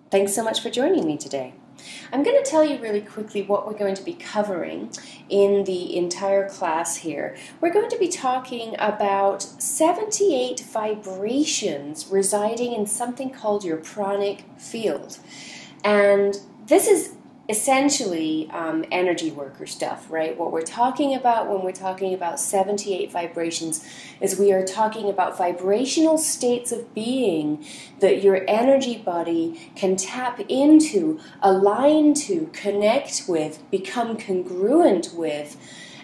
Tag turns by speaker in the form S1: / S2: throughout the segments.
S1: Thanks so much for joining me today. I'm going to tell you really quickly what we're going to be covering in the entire class here. We're going to be talking about 78 vibrations residing in something called your pranic field. And this is essentially energy worker stuff, right? What we're talking about when we're talking about 78 vibrations is we are talking about vibrational states of being that your energy body can tap into, align to, connect with, become congruent with.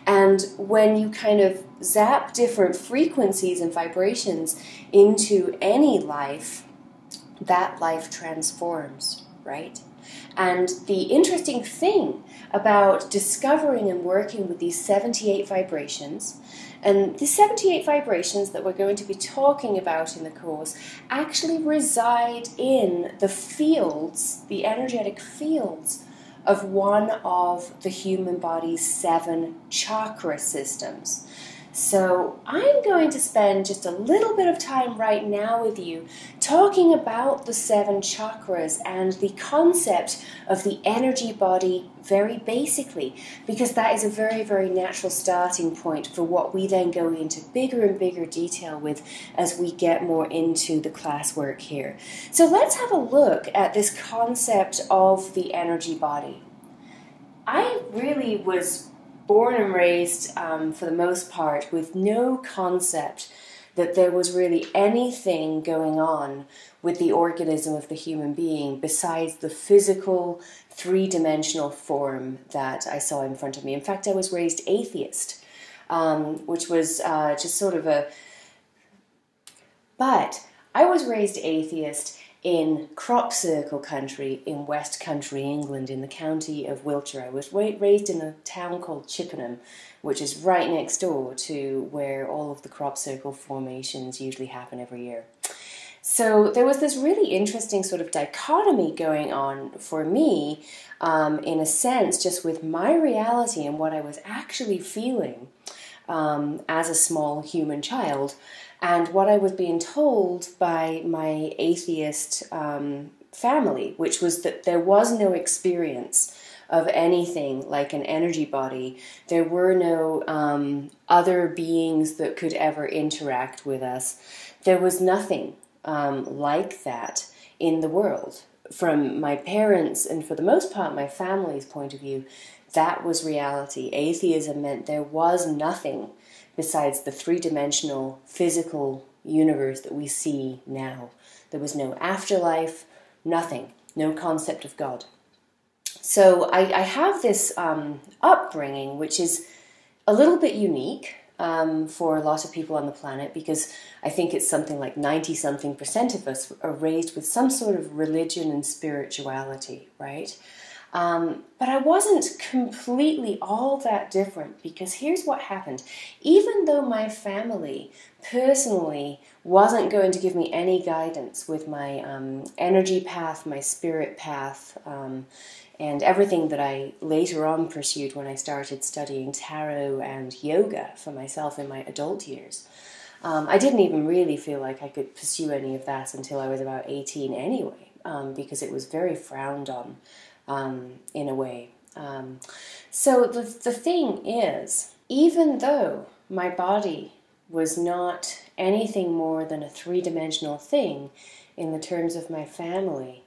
S1: And when you kind of zap different frequencies and vibrations into any life, that life transforms, right? And the interesting thing about discovering and working with these 78 vibrations, and the 78 vibrations that we're going to be talking about in the course actually reside in the fields, the energetic fields of one of the human body's 7 chakra systems. So I'm going to spend just a little bit of time right now with you talking about the 7 chakras and the concept of the energy body very basically, because that is a very, very natural starting point for what we then go into bigger and bigger detail with as we get more into the classwork here. So let's have a look at this concept of the energy body. I really was born and raised, for the most part, with no concept that there was really anything going on with the organism of the human being besides the physical, three-dimensional form that I saw in front of me. In fact, I was raised atheist, which was just sort of a... But I was raised atheist in crop circle country in West Country, England, in the county of Wiltshire. I was raised in a town called Chippenham, which is right next door to where all of the crop circle formations usually happen every year. So there was this really interesting sort of dichotomy going on for me, in a sense, just with my reality and what I was actually feeling as a small human child, and what I was being told by my atheist family, which was that there was no experience of anything like an energy body. There were no other beings that could ever interact with us. There was nothing like that in the world. From my parents, and for the most part my family's point of view, that was reality. Atheism meant there was nothing besides the three-dimensional physical universe that we see now. There was no afterlife, nothing, no concept of God. So I have this upbringing which is a little bit unique for a lot of people on the planet, because I think it's something like 90-something% of us are raised with some sort of religion and spirituality, right? But I wasn't completely all that different, because here's what happened. Even though my family personally wasn't going to give me any guidance with my energy path, my spirit path, and everything that I later on pursued when I started studying tarot and yoga for myself in my adult years, I didn't even really feel like I could pursue any of that until I was about 18 anyway, because it was very frowned on. In a way. So the thing is, even though my body was not anything more than a three-dimensional thing in the terms of my family,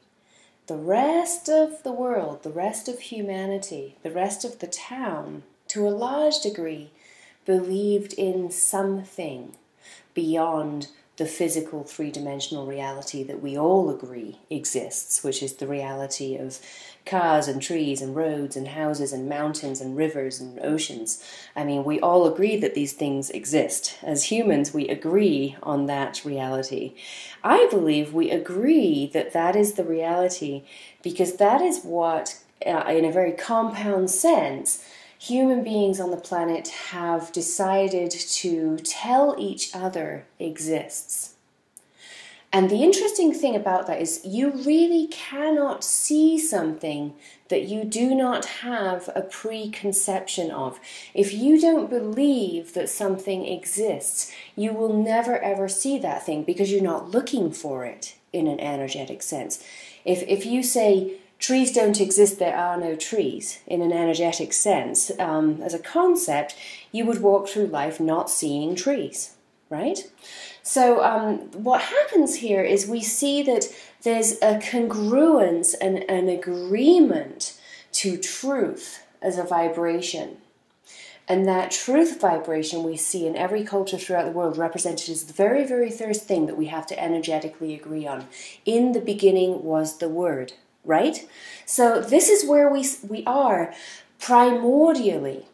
S1: the rest of the world, the rest of humanity, the rest of the town, to a large degree, believed in something beyond the physical three-dimensional reality that we all agree exists, which is the reality of cars and trees and roads and houses and mountains and rivers and oceans. I mean, we all agree that these things exist. As humans, we agree on that reality. I believe we agree that that is the reality because that is what, in a very compound sense, human beings on the planet have decided to tell each other exists. And the interesting thing about that is you really cannot see something that you do not have a preconception of. If you don't believe that something exists, you will never ever see that thing because you're not looking for it. in an energetic sense. If you say trees don't exist, there are no trees, in an energetic sense, as a concept, you would walk through life not seeing trees, right? So what happens here is we see that there's a congruence and an agreement to truth as a vibration. And that truth vibration we see in every culture throughout the world represented as the very, very first thing that we have to energetically agree on. In the beginning was the Word, right? So this is where we are primordially,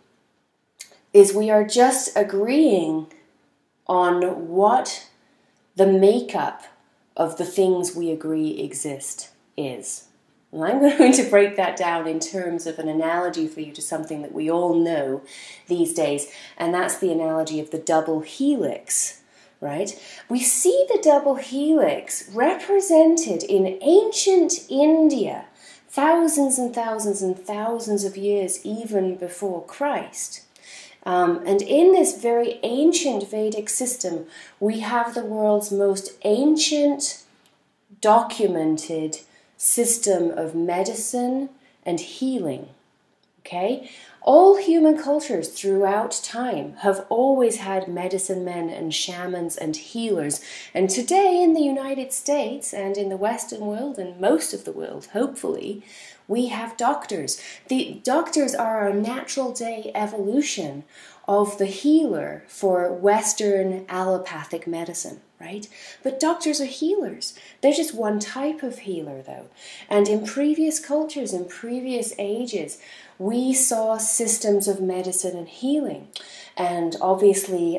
S1: is we are just agreeing on what the makeup of the things we agree exist is. And I'm going to break that down in terms of an analogy for you to something that we all know these days, and that's the analogy of the double helix, right? We see the double helix represented in ancient India, thousands and thousands and thousands of years even before Christ. And in this very ancient Vedic system, we have the world's most ancient, documented system of medicine and healing, okay? All human cultures throughout time have always had medicine men and shamans and healers. And today in the United States and in the Western world and most of the world, hopefully, we have doctors. The doctors are our natural day evolution of the healer for Western allopathic medicine, right? But doctors are healers. They're just one type of healer, though. And in previous cultures, in previous ages, we saw systems of medicine and healing. And obviously,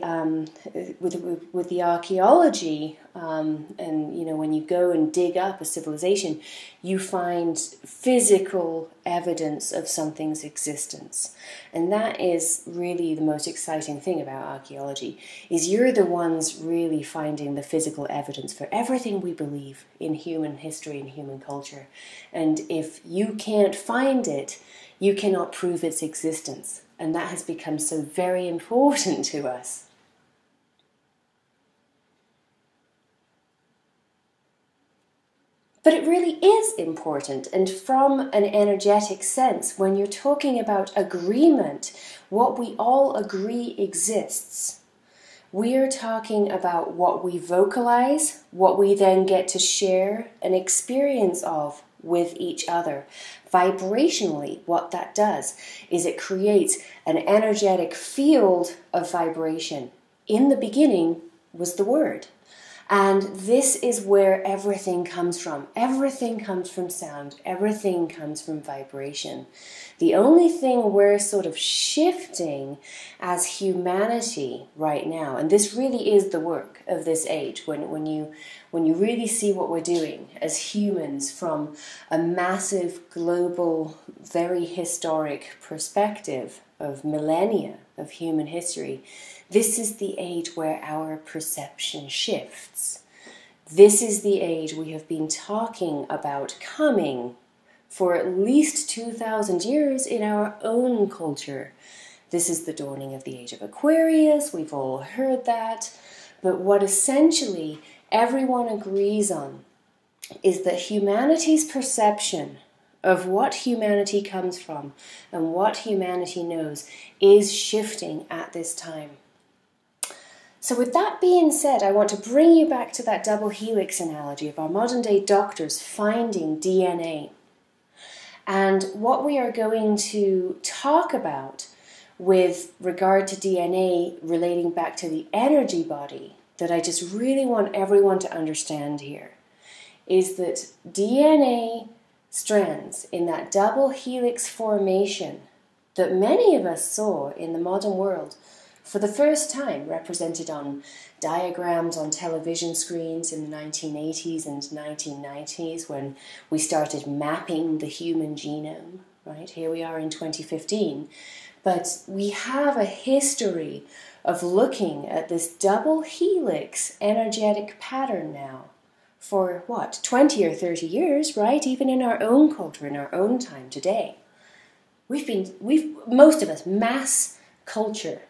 S1: with the archaeology, and you know, when you go and dig up a civilization, you find physical evidence of something's existence. And that is really the most exciting thing about archaeology, is you're the ones really finding the physical evidence for everything we believe in human history and human culture. And if you can't find it, you cannot prove its existence. And that has become so very important to us. But it really is important, and from an energetic sense, when you're talking about agreement, what we all agree exists. We're talking about what we vocalize, what we then get to share an experience of with each other. Vibrationally, what that does is it creates an energetic field of vibration. In the beginning was the Word. And this is where everything comes from. Everything comes from sound. Everything comes from vibration. The only thing we're sort of shifting as humanity right now, and this really is the work of this age, when you really see what we're doing as humans from a massive, global, very historic perspective of millennia of human history, this is the age where our perception shifts. This is the age we have been talking about coming for at least 2,000 years in our own culture. This is the dawning of the age of Aquarius. We've all heard that. But what essentially everyone agrees on is that humanity's perception of what humanity comes from and what humanity knows is shifting at this time. So with that being said, I want to bring you back to that double helix analogy of our modern day doctors finding DNA. And what we are going to talk about with regard to DNA relating back to the energy body that I just really want everyone to understand here is that DNA strands in that double helix formation that many of us saw in the modern world for the first time represented on diagrams on television screens in the 1980s and 1990s when we started mapping the human genome, right? Here we are in 2015. But we have a history of looking at this double helix energetic pattern now for, 20 or 30 years, right? Even in our own culture, in our own time today. Most of us, mass culture,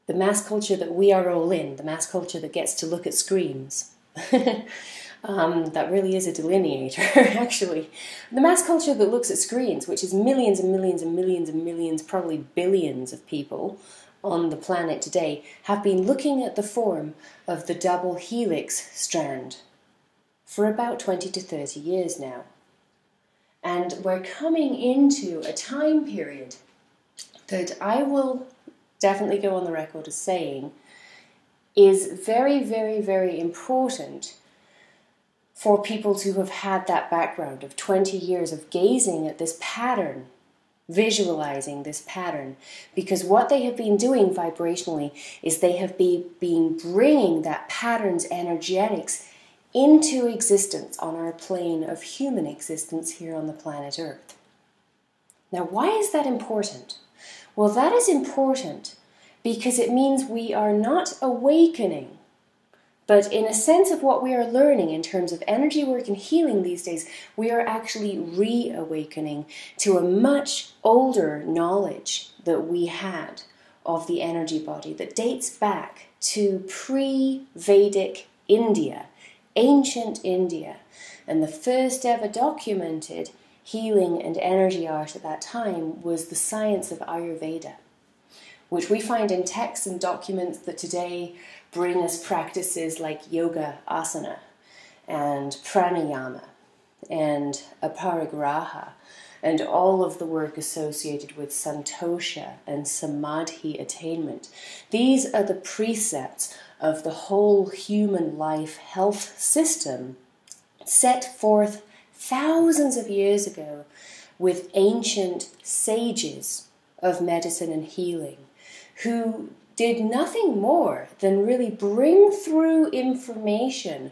S1: the mass culture that we are all in, the mass culture that gets to look at screens. That really is a delineator, actually. The mass culture that looks at screens, which is millions and millions and millions and millions, probably billions of people on the planet today, have been looking at the form of the double helix strand for about 20 to 30 years now. And we're coming into a time period that I will definitely go on the record as saying is very, very, very important for people to have had that background of 20 years of gazing at this pattern, visualizing this pattern, because what they have been doing vibrationally is they have been bringing that pattern's energetics into existence on our plane of human existence here on the planet Earth. Now, why is that important? Well, that is important because it means we are not awakening, but in a sense of what we are learning in terms of energy work and healing these days, we are actually reawakening to a much older knowledge that we had of the energy body that dates back to pre-Vedic India, ancient India. And the first ever documented healing and energy art at that time was the science of Ayurveda, which we find in texts and documents that today bring us practices like yoga asana and pranayama and aparigraha and all of the work associated with santosha and samadhi attainment. These are the precepts of the whole human life health system set forth thousands of years ago with ancient sages of medicine and healing who did nothing more than really bring through information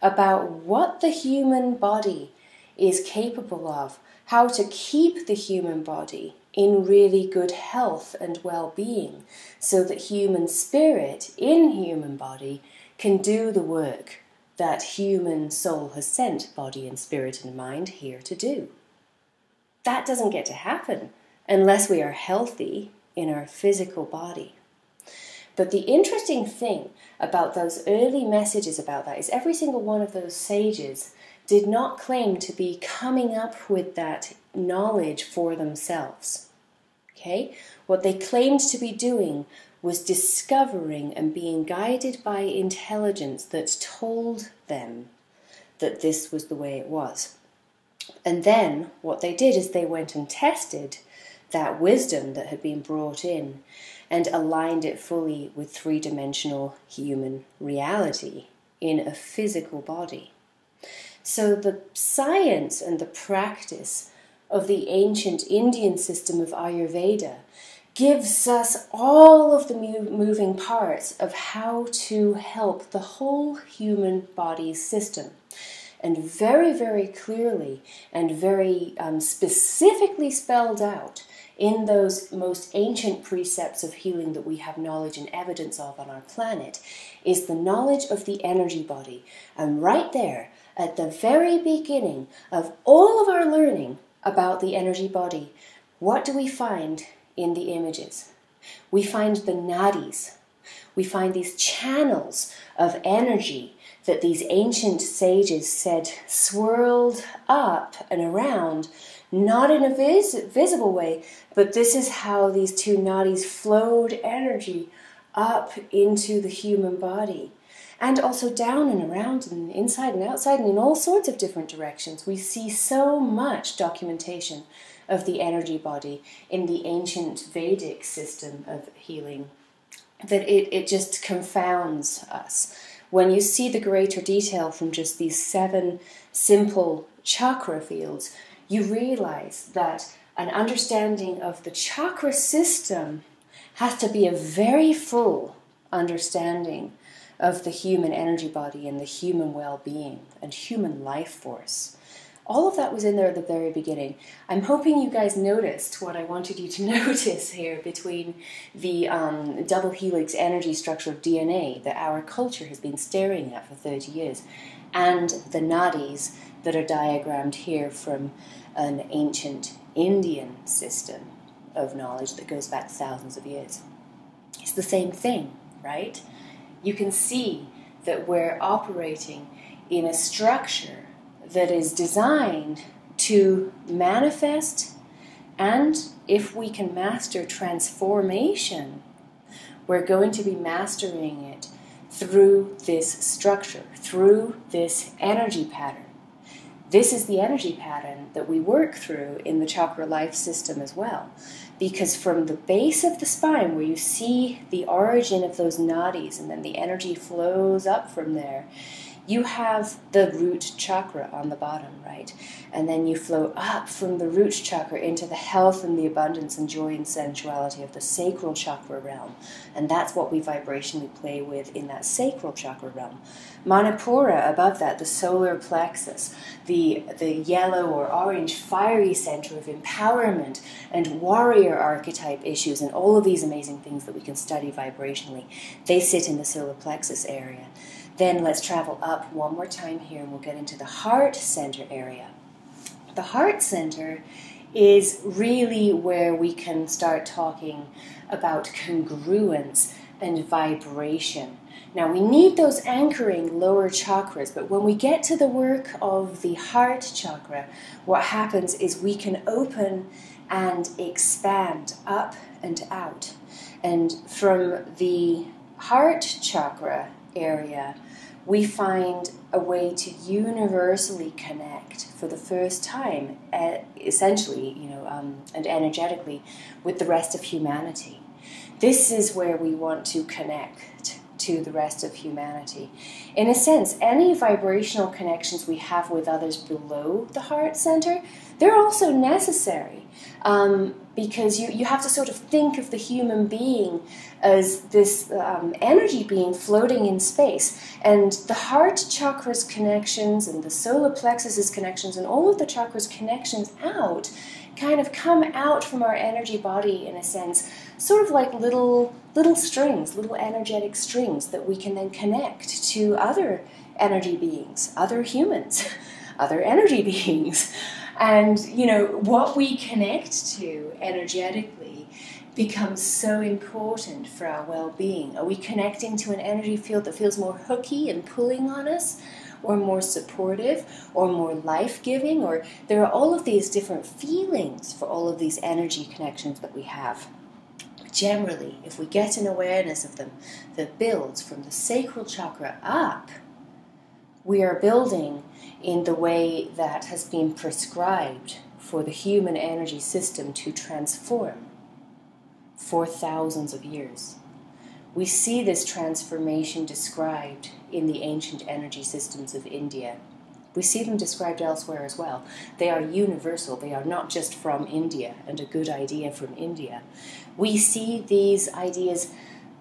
S1: about what the human body is capable of, how to keep the human body in really good health and well-being, so that human spirit in human body can do the work that human soul has sent body and spirit and mind here to do. That doesn't get to happen unless we are healthy in our physical body. But the interesting thing about those early messages about that is every single one of those sages did not claim to be coming up with that knowledge for themselves. Okay? What they claimed to be doing was discovering and being guided by intelligence that told them that this was the way it was. And then what they did is they went and tested that wisdom that had been brought in and aligned it fully with three-dimensional human reality in a physical body. So the science and the practice of the ancient Indian system of Ayurveda gives us all of the moving parts of how to help the whole human body system. And very, very clearly and very specifically spelled out in those most ancient precepts of healing that we have knowledge and evidence of on our planet is the knowledge of the energy body. And right there, at the very beginning of all of our learning about the energy body, what do we find in the images? We find the nadis. We find these channels of energy that these ancient sages said swirled up and around, not in a visible way, but this is how these two nadis flowed energy up into the human body. And also down and around and inside and outside and in all sorts of different directions. We see so much documentation of the energy body in the ancient Vedic system of healing that it just confounds us. When you see the greater detail from just these 7 simple chakra fields, you realize that an understanding of the chakra system has to be a very full understanding of the human energy body and the human well-being and human life force. All of that was in there at the very beginning. I'm hoping you guys noticed what I wanted you to notice here between the double helix energy structure of DNA that our culture has been staring at for 30 years and the nadis that are diagrammed here from an ancient Indian system of knowledge that goes back thousands of years. It's the same thing, right? You can see that we're operating in a structure that is designed to manifest, and if we can master transformation, we're going to be mastering it through this structure, through this energy pattern. This is the energy pattern that we work through in the chakra life system as well. Because from the base of the spine, where you see the origin of those nadis, and then the energy flows up from there, you have the root chakra on the bottom, right? And then you flow up from the root chakra into the health and the abundance and joy and sensuality of the sacral chakra realm. And that's what we vibrationally play with in that sacral chakra realm. Manipura, above that, the solar plexus, the yellow or orange fiery center of empowerment and warrior archetype issues and all of these amazing things that we can study vibrationally, they sit in the solar plexus area. Then let's travel up one more time here and we'll get into the heart center area. The heart center is really where we can start talking about congruence and vibration. Now, we need those anchoring lower chakras, but when we get to the work of the heart chakra, what happens is we can open and expand up and out. And from the heart chakra area, we find a way to universally connect for the first time, essentially, and energetically, with the rest of humanity. This is where we want to connect to the rest of humanity. In a sense, any vibrational connections we have with others below the heart center, they're also necessary, because you have to sort of think of the human being as this energy being floating in space. And the heart chakra's connections and the solar plexus's connections and all of the chakras' connections out kind of come out from our energy body, in a sense, sort of like little strings, little energetic strings that we can then connect to other energy beings, other humans, other energy beings. And, what we connect to energetically becomes so important for our well-being. Are we connecting to an energy field that feels more hooky and pulling on us, or more supportive, or more life-giving? Or there are all of these different feelings for all of these energy connections that we have. Generally, if we get an awareness of them that builds from the sacral chakra up, we are building in the way that has been prescribed for the human energy system to transform for thousands of years. We see this transformation described in the ancient energy systems of India. We see them described elsewhere as well. They are universal. They are not just from India and a good idea from India. We see these ideas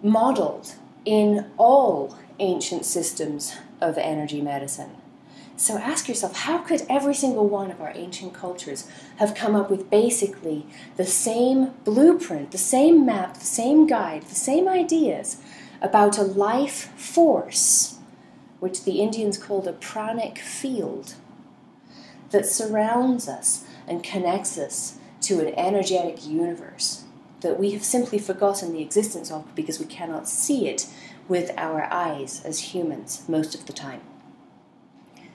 S1: modeled in all ancient systems of energy medicine. So ask yourself, how could every single one of our ancient cultures have come up with basically the same blueprint, the same map, the same guide, the same ideas about a life force, which the Indians called a pranic field, that surrounds us and connects us to an energetic universe that we have simply forgotten the existence of because we cannot see it with our eyes as humans most of the time.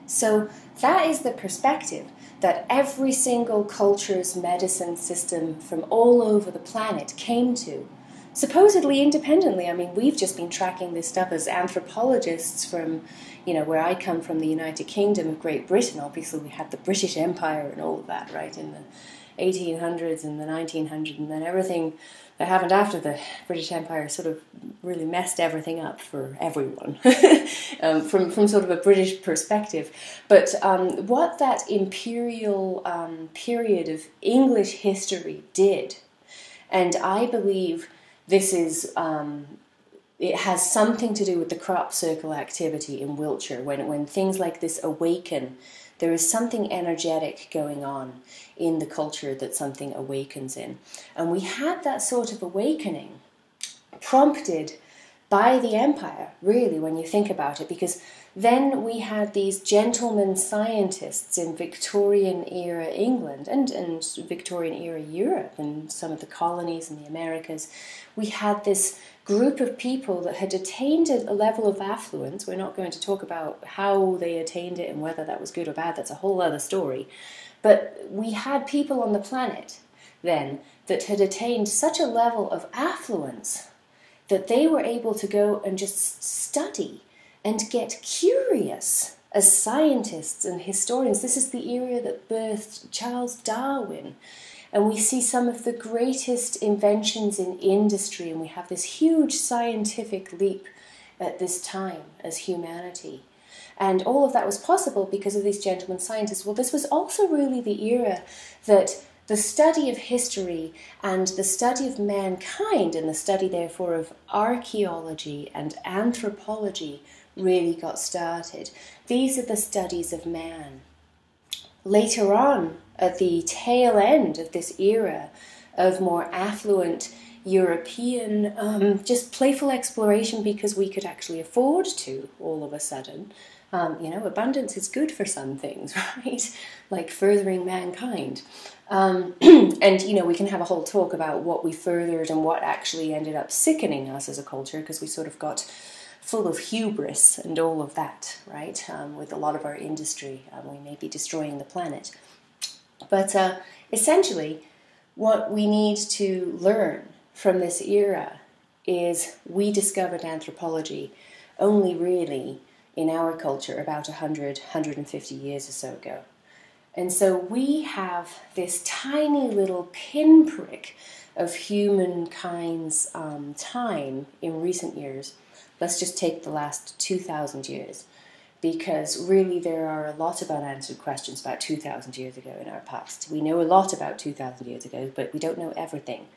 S1: So that is the perspective that every single culture's medicine system from all over the planet came to, supposedly independently. I mean, we've just been tracking this stuff as anthropologists from, where I come from, the United Kingdom of Great Britain. Obviously, we had the British Empire and all of that, right, in the 1800s and the 1900s, and then everything that happened after the British Empire sort of really messed everything up for everyone from sort of a British perspective. But what that imperial period of English history did, and I believe this is it has something to do with the crop circle activity in Wiltshire. When things like this awaken, there is something energetic going on in the culture that something awakens in. And we had that sort of awakening prompted by the empire, really, when you think about it, because Then we had these gentlemen scientists in Victorian era England and Victorian era Europe and some of the colonies in the Americas. We had this group of people that had attained a level of affluence. We're not going to talk about how they attained it and whether that was good or bad. That's a whole other story. But we had people on the planet then that had attained such a level of affluence that they were able to go and just study and get curious as scientists and historians. This is the era that birthed Charles Darwin. And we see some of the greatest inventions in industry, and we have this huge scientific leap at this time as humanity. And all of that was possible because of these gentlemen scientists. Well, this was also really the era that the study of history and the study of mankind, and the study, therefore, of archaeology and anthropology really got started. These are the studies of man. Later on, at the tail end of this era of more affluent European, just playful exploration because we could actually afford to all of a sudden. Abundance is good for some things, right? Like furthering mankind. And, we can have a whole talk about what we furthered and what actually ended up sickening us as a culture, because we sort of got full of hubris and all of that, right? With a lot of our industry, we may be destroying the planet. But essentially, what we need to learn from this era is we discovered anthropology only really in our culture about 100, 150 years or so ago. And so we have this tiny little pinprick of humankind's time in recent years. Let's just take the last 2,000 years, because really there are a lot of unanswered questions about 2,000 years ago in our past. We know a lot about 2,000 years ago, but we don't know everything,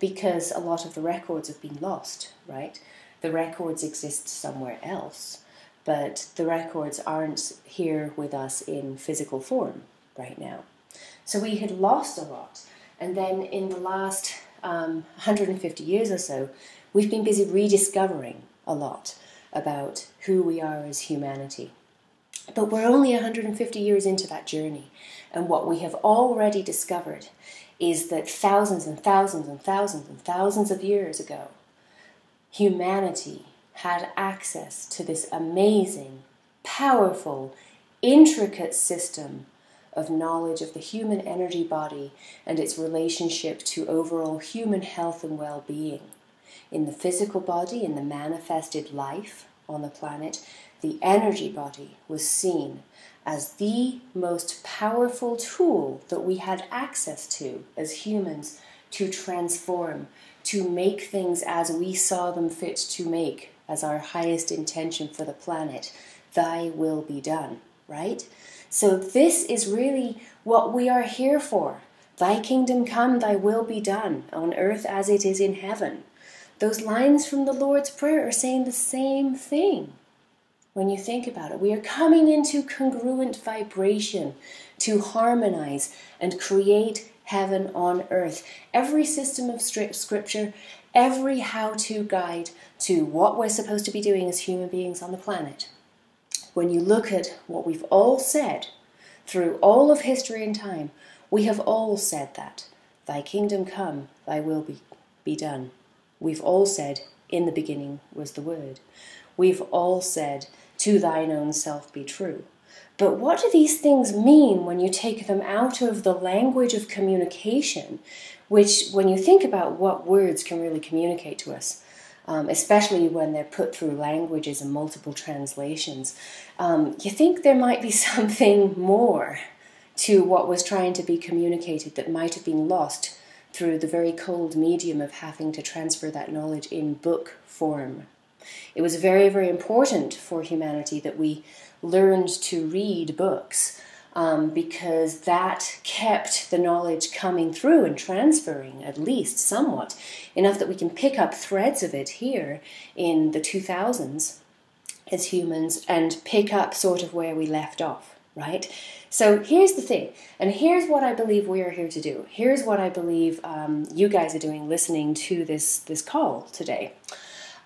S1: because a lot of the records have been lost, right? The records exist somewhere else, but the records aren't here with us in physical form right now. So we had lost a lot. And then in the last 150 years or so, we've been busy rediscovering a lot about who we are as humanity. But we're only 150 years into that journey, and what we have already discovered is that thousands and thousands and thousands and thousands of years ago, humanity had access to this amazing, powerful, intricate system of knowledge of the human energy body and its relationship to overall human health and well-being. In the physical body, in the manifested life on the planet, the energy body was seen as the most powerful tool that we had access to as humans to transform, to make things as we saw them fit to make, as our highest intention for the planet. Thy will be done, right? So this is really what we are here for. Thy kingdom come, thy will be done, on earth as it is in heaven. Those lines from the Lord's Prayer are saying the same thing. When you think about it, we are coming into congruent vibration to harmonize and create heaven on earth. Every system of scripture, every how-to guide to what we're supposed to be doing as human beings on the planet. When you look at what we've all said through all of history and time, we have all said that. Thy kingdom come, thy will be done. We've all said, in the beginning was the Word. We've all said, to thine own self be true. But what do these things mean when you take them out of the language of communication, which, when you think about what words can really communicate to us, especially when they're put through languages and multiple translations, you think there might be something more to what was trying to be communicated that might have been lost through the very cold medium of having to transfer that knowledge in book form. It was very, very important for humanity that we learned to read books, because that kept the knowledge coming through and transferring, at least somewhat, enough that we can pick up threads of it here in the 2000s as humans and pick up sort of where we left off, right? So here's the thing, and here's what I believe we are here to do. Here's what I believe you guys are doing listening to this call today.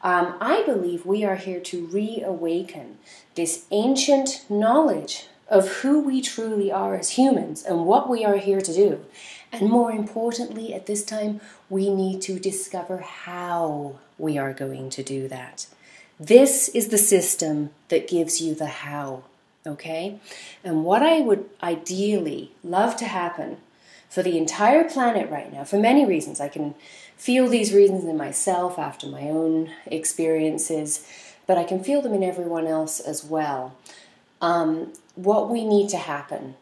S1: I believe we are here to reawaken this ancient knowledge of who we truly are as humans and what we are here to do. And more importantly, at this time, we need to discover how we are going to do that. This is the system that gives you the how, okay? And what I would ideally love to happen for the entire planet right now, for many reasons, I can feel these reasons in myself after my own experiences, but I can feel them in everyone else as well. What we need to happen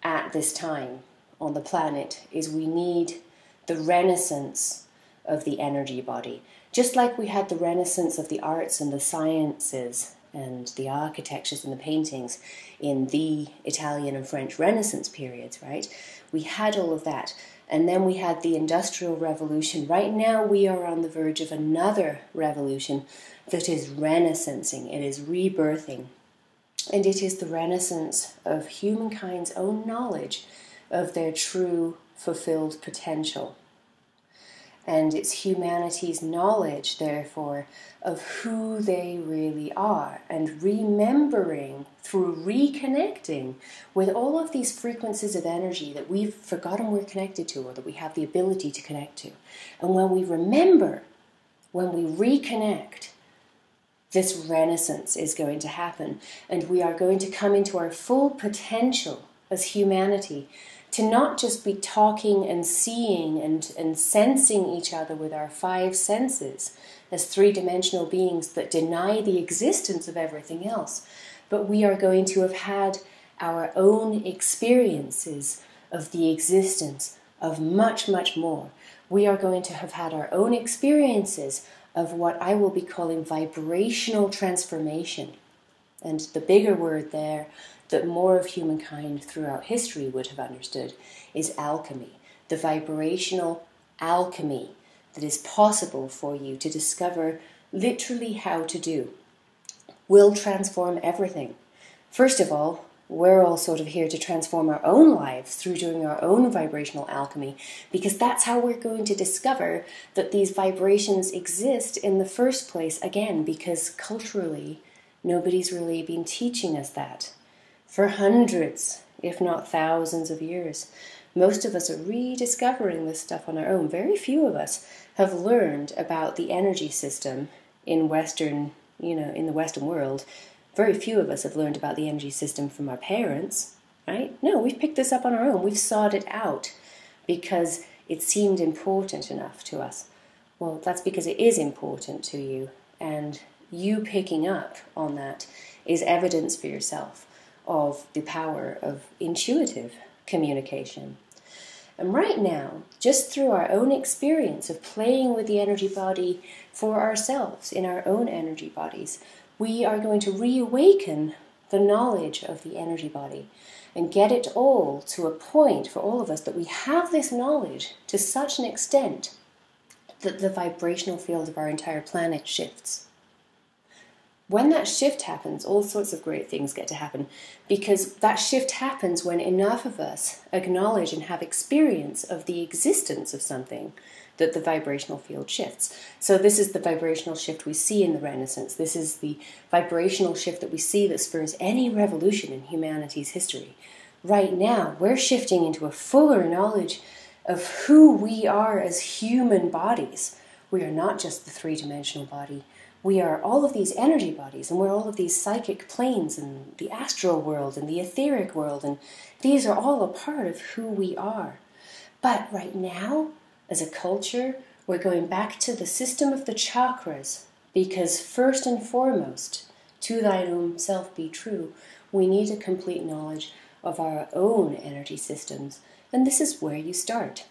S1: at this time on the planet is we need the renaissance of the energy body. Just like we had the renaissance of the arts and the sciences and the architectures and the paintings in the Italian and French Renaissance periods, right? We had all of that. And then we had the Industrial Revolution. Right now we are on the verge of another revolution that is renaissancing. It is rebirthing. And it is the renaissance of humankind's own knowledge of their true fulfilled potential. And it's humanity's knowledge, therefore, of who they really are, and remembering through reconnecting with all of these frequencies of energy that we've forgotten we're connected to, or that we have the ability to connect to. And when we remember, when we reconnect, this renaissance is going to happen, and we are going to come into our full potential as humanity, to not just be talking and seeing and sensing each other with our five senses as three-dimensional beings that deny the existence of everything else, but we are going to have had our own experiences of the existence of much, much more. We are going to have had our own experiences of what I will be calling vibrational transformation. And the bigger word there that more of humankind throughout history would have understood is alchemy. The vibrational alchemy that is possible for you to discover literally how to do will transform everything. First of all, we're all sort of here to transform our own lives through doing our own vibrational alchemy, because that's how we're going to discover that these vibrations exist in the first place, again, because culturally nobody's really been teaching us that. For hundreds, if not thousands of years, most of us are rediscovering this stuff on our own. Very few of us have learned about the energy system in Western, in the Western world. Very few of us have learned about the energy system from our parents, right? No, we've picked this up on our own. We've sought it out because it seemed important enough to us. Well, that's because it is important to you, and you picking up on that is evidence for yourself of the power of intuitive communication. And right now, just through our own experience of playing with the energy body for ourselves in our own energy bodies, we are going to reawaken the knowledge of the energy body and get it all to a point for all of us that we have this knowledge to such an extent that the vibrational field of our entire planet shifts. When that shift happens, all sorts of great things get to happen, because that shift happens when enough of us acknowledge and have experience of the existence of something that the vibrational field shifts. So this is the vibrational shift we see in the Renaissance. This is the vibrational shift that we see that spurs any revolution in humanity's history. Right now, we're shifting into a fuller knowledge of who we are as human bodies. We are not just the three-dimensional body. We are all of these energy bodies, and we're all of these psychic planes, and the astral world, and the etheric world, and these are all a part of who we are. But right now, as a culture, we're going back to the system of the chakras, because first and foremost, to thine own self be true, we need a complete knowledge of our own energy systems, and this is where you start.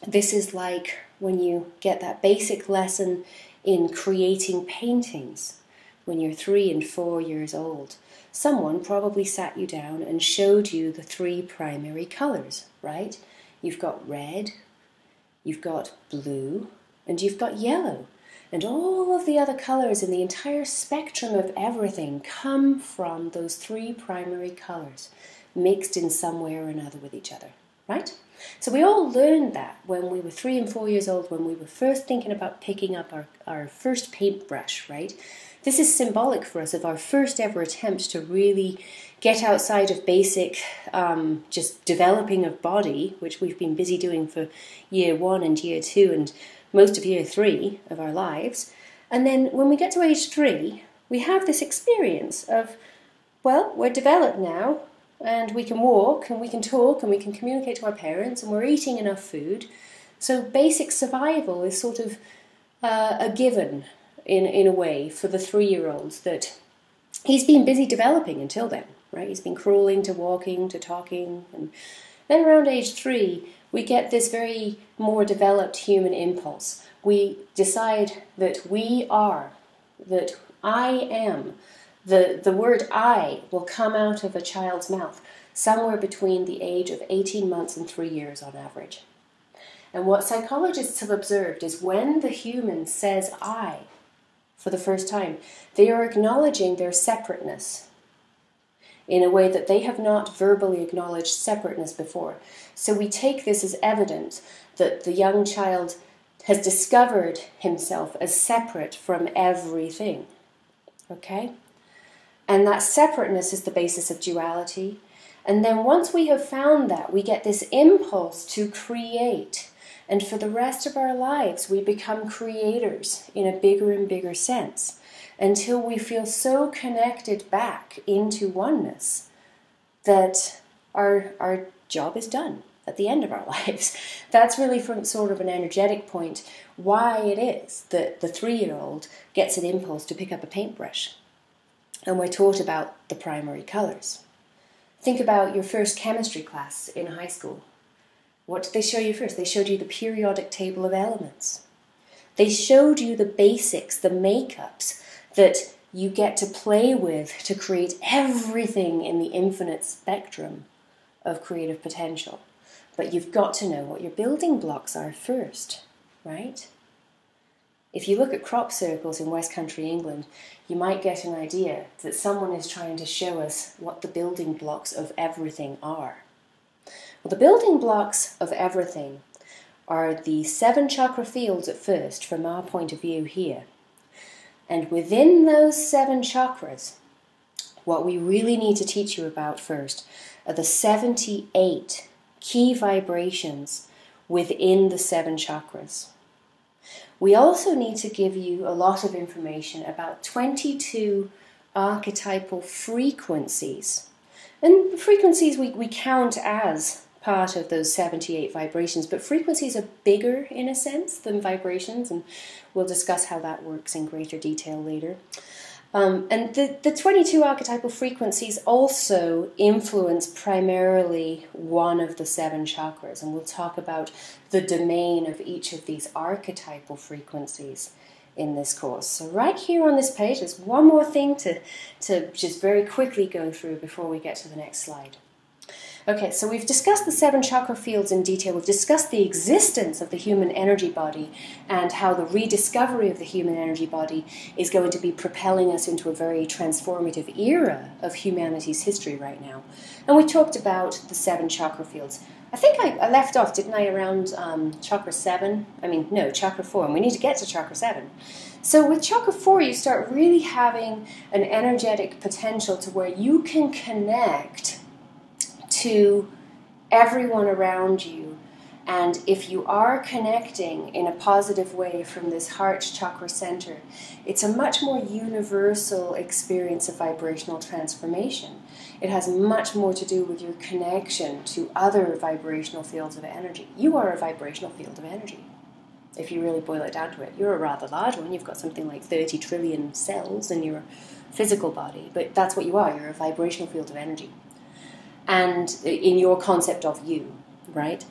S1: This is like when you get that basic lesson in creating paintings when you're 3 and 4 years old. Someone probably sat you down and showed you the 3 primary colors, right? You've got red, you've got blue, and you've got yellow. And all of the other colors in the entire spectrum of everything come from those 3 primary colors, mixed in some way or another with each other, right? So we all learned that when we were 3 and 4 years old, when we were first thinking about picking up our first paintbrush, right? This is symbolic for us of our first ever attempt to really get outside of basic just developing of body, which we've been busy doing for year 1 and year 2 and most of year 3 of our lives. And then when we get to age 3, we have this experience of, well, we're developed now, and we can walk, and we can talk, and we can communicate to our parents, and we're eating enough food. So basic survival is sort of a given, in a way, for the 3-year-olds, that he's been busy developing until then, right? He's been crawling to walking to talking. And then around age 3, we get this very more developed human impulse. We decide that we are, that I am. The word I will come out of a child's mouth somewhere between the age of 18 months and 3 years on average. And what psychologists have observed is when the human says I for the first time, they are acknowledging their separateness in a way that they have not verbally acknowledged separateness before. So we take this as evidence that the young child has discovered himself as separate from everything. Okay? And that separateness is the basis of duality. And then once we have found that, we get this impulse to create. And for the rest of our lives, we become creators in a bigger and bigger sense until we feel so connected back into oneness that our job is done at the end of our lives. That's really from sort of an energetic point why it is that the 3-year-old gets an impulse to pick up a paintbrush. And we're taught about the primary colours. Think about your first chemistry class in high school. What did they show you first? They showed you the periodic table of elements. They showed you the basics, the makeups that you get to play with to create everything in the infinite spectrum of creative potential. But you've got to know what your building blocks are first, right? If you look at crop circles in West Country, England, you might get an idea that someone is trying to show us what the building blocks of everything are. Well, the building blocks of everything are the 7 chakra fields at first, from our point of view here. And within those 7 chakras, what we really need to teach you about first are the 78 key vibrations within the 7 chakras. We also need to give you a lot of information about 22 archetypal frequencies. And frequencies we count as part of those 78 vibrations, but frequencies are bigger in a sense than vibrations, and we'll discuss how that works in greater detail later. And the 22 archetypal frequencies also influence primarily one of the 7 chakras, and we'll talk about the domain of each of these archetypal frequencies in this course. So right here on this page, there's one more thing to just very quickly go through before we get to the next slide. Okay, so we've discussed the 7 chakra fields in detail. We've discussed the existence of the human energy body and how the rediscovery of the human energy body is going to be propelling us into a very transformative era of humanity's history right now. And we talked about the 7 chakra fields. I think I left off, didn't I, around chakra 7? Chakra 4, and we need to get to chakra 7. So with chakra 4, you start really having an energetic potential to where you can connect to everyone around you. And if you are connecting in a positive way from this heart chakra center, it's a much more universal experience of vibrational transformation. It has much more to do with your connection to other vibrational fields of energy. You are a vibrational field of energy. If you really boil it down to it, you're a rather large one. You've got something like 30 trillion cells in your physical body, but that's what you are. You're a vibrational field of energy. And in your concept of you, right?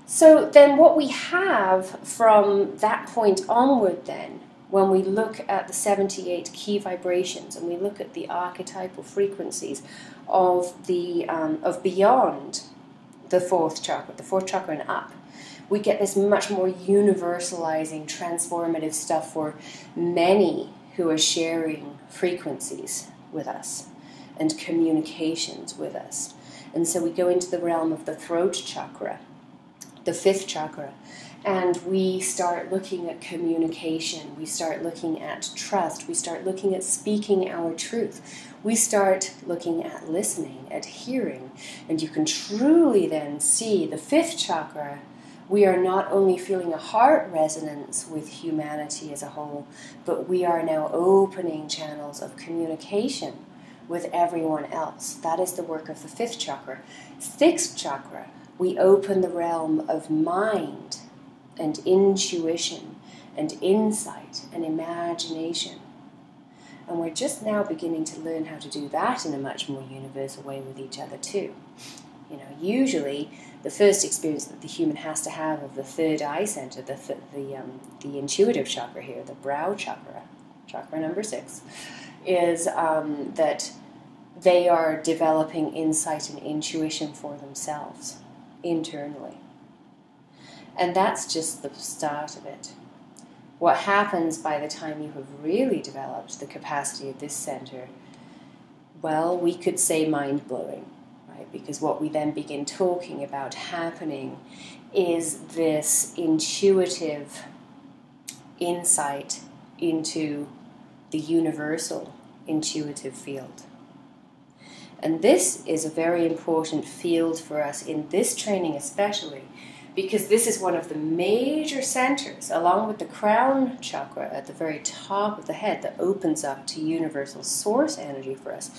S1: So then what we have from that point onward then, when we look at the 78 key vibrations and we look at the archetypal frequencies of beyond the 4th chakra and up, we get this much more universalizing, transformative stuff for many who are sharing frequencies with us and communications with us. And so we go into the realm of the throat chakra, the fifth chakra, and we start looking at communication, we start looking at trust, we start looking at speaking our truth, we start looking at listening, at hearing, and you can truly then see the fifth chakra. We are not only feeling a heart resonance with humanity as a whole, but we are now opening channels of communication with everyone else. That is the work of the fifth chakra. Sixth chakra, we open the realm of mind and intuition and insight and imagination. And we're just now beginning to learn how to do that in a much more universal way with each other too. You know, usually the first experience that the human has to have of the third eye center, the intuitive chakra here, the brow chakra, chakra number 6, is that they are developing insight and intuition for themselves internally. And that's just the start of it. What happens by the time you have really developed the capacity of this center, well, we could say mind-blowing, right? Because what we then begin talking about happening is this intuitive insight into the universal intuitive field. And this is a very important field for us in this training especially, because this is one of the major centers, along with the crown chakra at the very top of the head, that opens up to universal source energy for us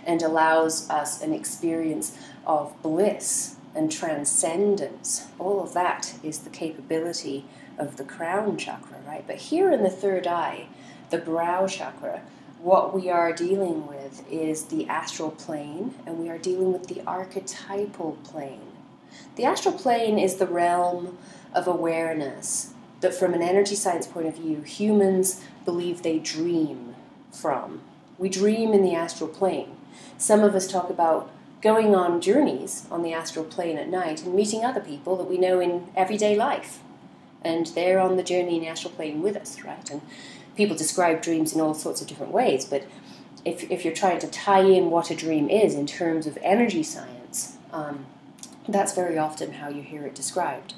S1: and allows us an experience of bliss and transcendence. All of that is the capability of the crown chakra, right? But here in the third eye, the brow chakra, what we are dealing with is the astral plane, and we are dealing with the archetypal plane. The astral plane is the realm of awareness that, from an energy science point of view, humans believe they dream from. We dream in the astral plane. Some of us talk about going on journeys on the astral plane at night and meeting other people that we know in everyday life. And they're on the journey in the astral plane with us, right? And people describe dreams in all sorts of different ways, but if you're trying to tie in what a dream is in terms of energy science, that's very often how you hear it described.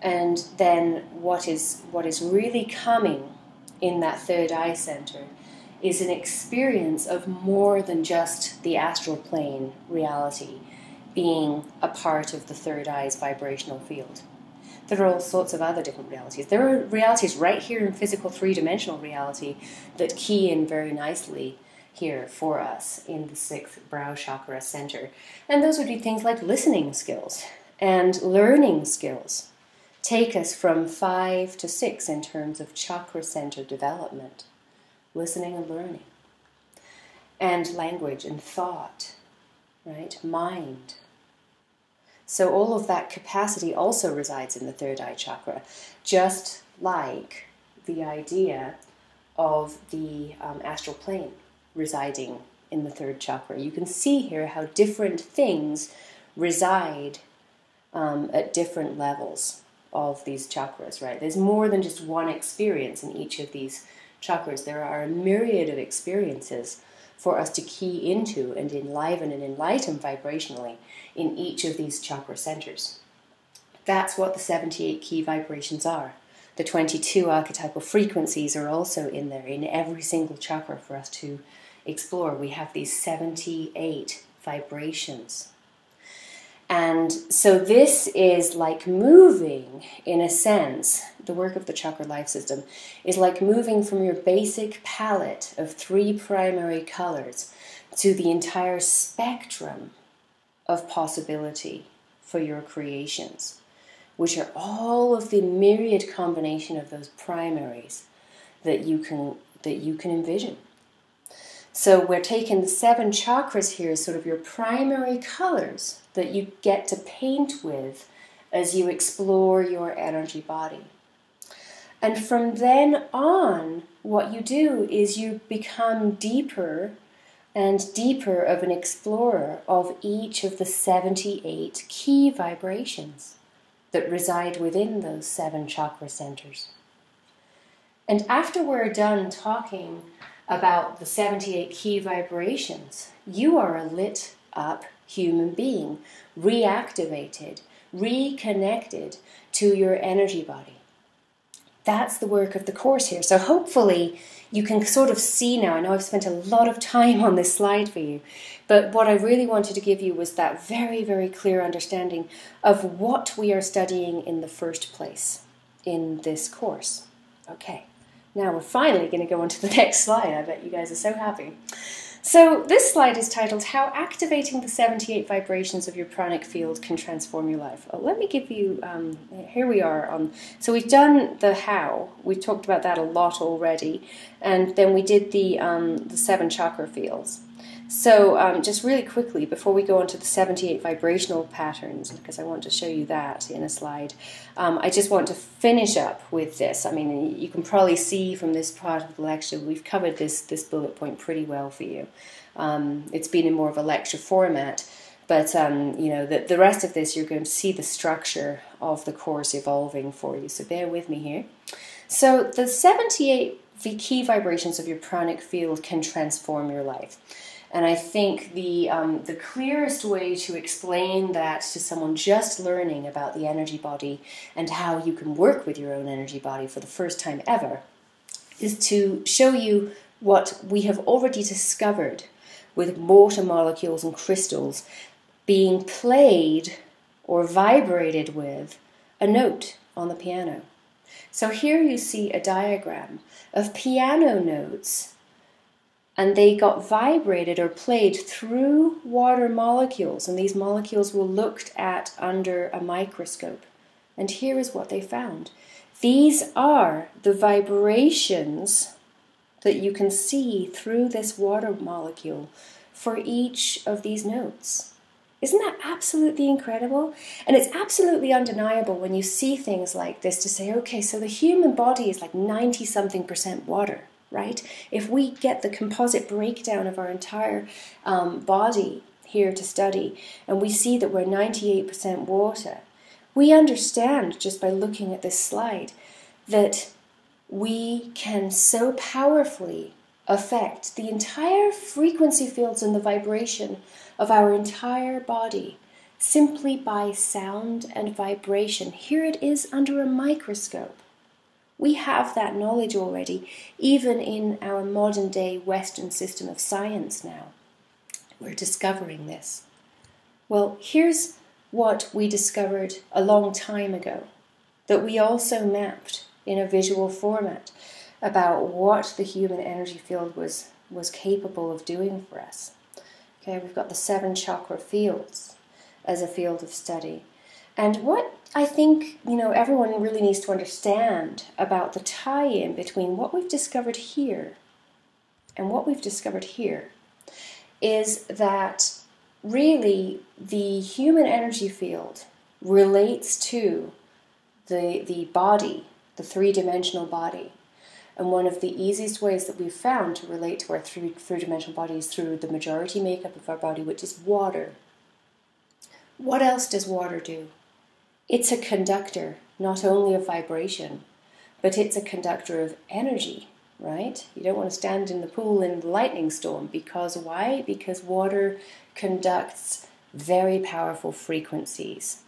S1: And then what is really coming in that third eye center is an experience of more than just the astral plane reality being a part of the third eye's vibrational field. There are all sorts of other different realities. There are realities right here in physical three-dimensional reality that key in very nicely here for us in the sixth brow chakra center. And those would be things like listening skills and learning skills. Take us from 5 to 6 in terms of chakra center development. Listening and learning. And language and thought, right? Mind. So all of that capacity also resides in the third eye chakra, just like the idea of the astral plane residing in the third chakra. You can see here how different things reside at different levels of these chakras, right? There's more than just one experience in each of these chakras. There are a myriad of experiences for us to key into and enliven and enlighten vibrationally in each of these chakra centers. That's what the 78 key vibrations are. The 22 archetypal frequencies are also in there, in every single chakra for us to explore. We have these 78 vibrations. And so this is like moving, in a sense, the work of the chakra life system is like moving from your basic palette of 3 primary colors to the entire spectrum of possibility for your creations, which are all of the myriad combination of those primaries that you can envision. So we're taking the 7 chakras here as sort of your primary colors that you get to paint with as you explore your energy body. And from then on, what you do is you become deeper and deeper of an explorer of each of the 78 key vibrations that reside within those 7 chakra centers. And after we're done talking about the 78 key vibrations, you are a lit up human being, reactivated, reconnected to your energy body. That's the work of the course here. So hopefully you can sort of see now. I know I've spent a lot of time on this slide for you, but what I really wanted to give you was that very, very clear understanding of what we are studying in the first place in this course. Okay, now we're finally going to go on to the next slide. I bet you guys are so happy. So this slide is titled, How Activating the 78 Vibrations of Your Pranic Field Can Transform Your Life. Let me give you, here we are. So we've done the how. We've talked about that a lot already. And then we did the 7 chakra fields. So just really quickly, before we go on to the 78 vibrational patterns, because I want to show you that in a slide, I just want to finish up with this. I mean, you can probably see from this part of the lecture, we've covered this bullet point pretty well for you. It's been in more of a lecture format, but you know, the rest of this, you're going to see the structure of the course evolving for you. So bear with me here. So the 78 key vibrations of your pranic field can transform your life. And I think the clearest way to explain that to someone just learning about the energy body and how you can work with your own energy body for the first time ever is to show you what we have already discovered with water molecules and crystals being played or vibrated with a note on the piano. So here you see a diagram of piano notes, and they got vibrated or played through water molecules, and these molecules were looked at under a microscope. And here is what they found. These are the vibrations that you can see through this water molecule for each of these notes. Isn't that absolutely incredible? And it's absolutely undeniable when you see things like this to say, okay, so the human body is like 90-something% water. Right? If we get the composite breakdown of our entire body here to study, and we see that we're 98% water, we understand just by looking at this slide that we can so powerfully affect the entire frequency fields and the vibration of our entire body simply by sound and vibration. Here it is under a microscope. We have that knowledge already, even in our modern day Western system of science now. We're discovering this. Well, here's what we discovered a long time ago, that we also mapped in a visual format about what the human energy field was capable of doing for us. Okay, we've got the 7 chakra fields as a field of study. And what I think, you know, everyone really needs to understand about the tie-in between what we've discovered here and what we've discovered here is that really the human energy field relates to the body, the 3-dimensional body. And one of the easiest ways that we've found to relate to our three-dimensional body is through the majority makeup of our body, which is water. What else does water do? It's a conductor, not only of vibration, but it's a conductor of energy, right? You don't want to stand in the pool in the lightning storm, because why? Because water conducts very powerful frequencies.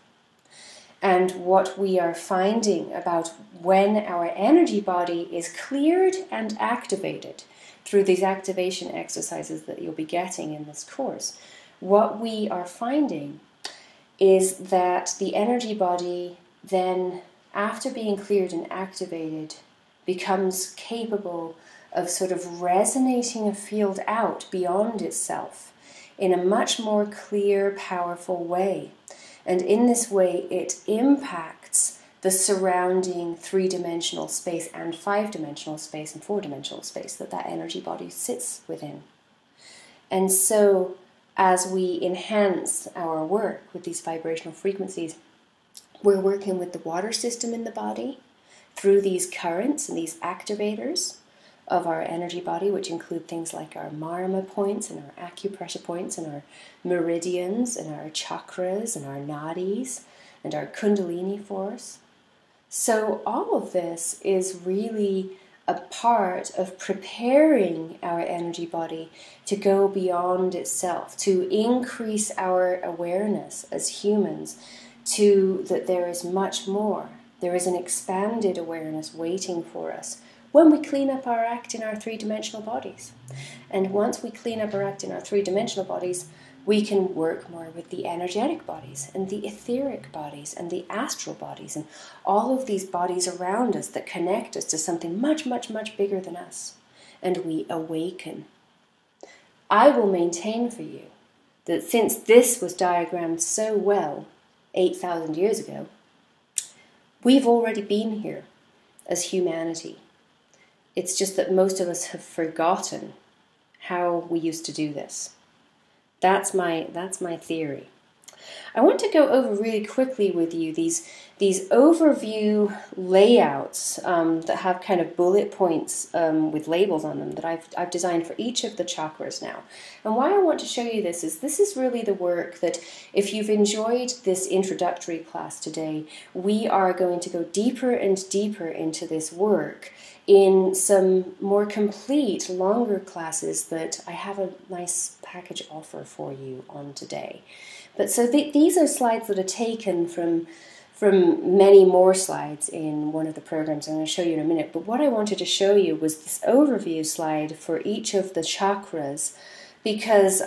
S1: And what we are finding about when our energy body is cleared and activated through these activation exercises that you'll be getting in this course, what we are finding is that the energy body then, after being cleared and activated, becomes capable of sort of resonating a field out beyond itself in a much more clear, powerful way. And in this way, it impacts the surrounding 3-dimensional space and 5-dimensional space and 4-dimensional space that energy body sits within. And so, as we enhance our work with these vibrational frequencies, we're working with the water system in the body through these currents and these activators of our energy body, which include things like our marma points and our acupressure points and our meridians and our chakras and our nadis and our kundalini force. So all of this is really a part of preparing our energy body to go beyond itself, to increase our awareness as humans to that there is much more. There is an expanded awareness waiting for us when we clean up our act in our three-dimensional bodies. And once we clean up our act in our three-dimensional bodies, we can work more with the energetic bodies and the etheric bodies and the astral bodies and all of these bodies around us that connect us to something much, much, much bigger than us. And we awaken. I will maintain for you that since this was diagrammed so well 8,000 years ago, we've already been here as humanity. It's just that most of us have forgotten how we used to do this. That's my theory. I want to go over really quickly with you these overview layouts that have kind of bullet points with labels on them that I've designed for each of the chakras now. And why I want to show you this is really the work that, if you've enjoyed this introductory class today, we are going to go deeper and deeper into this work in some more complete, longer classes that I have a nice package offer for you on today. But so these are slides that are taken from many more slides in one of the programs I'm going to show you in a minute. But what I wanted to show you was this overview slide for each of the chakras, because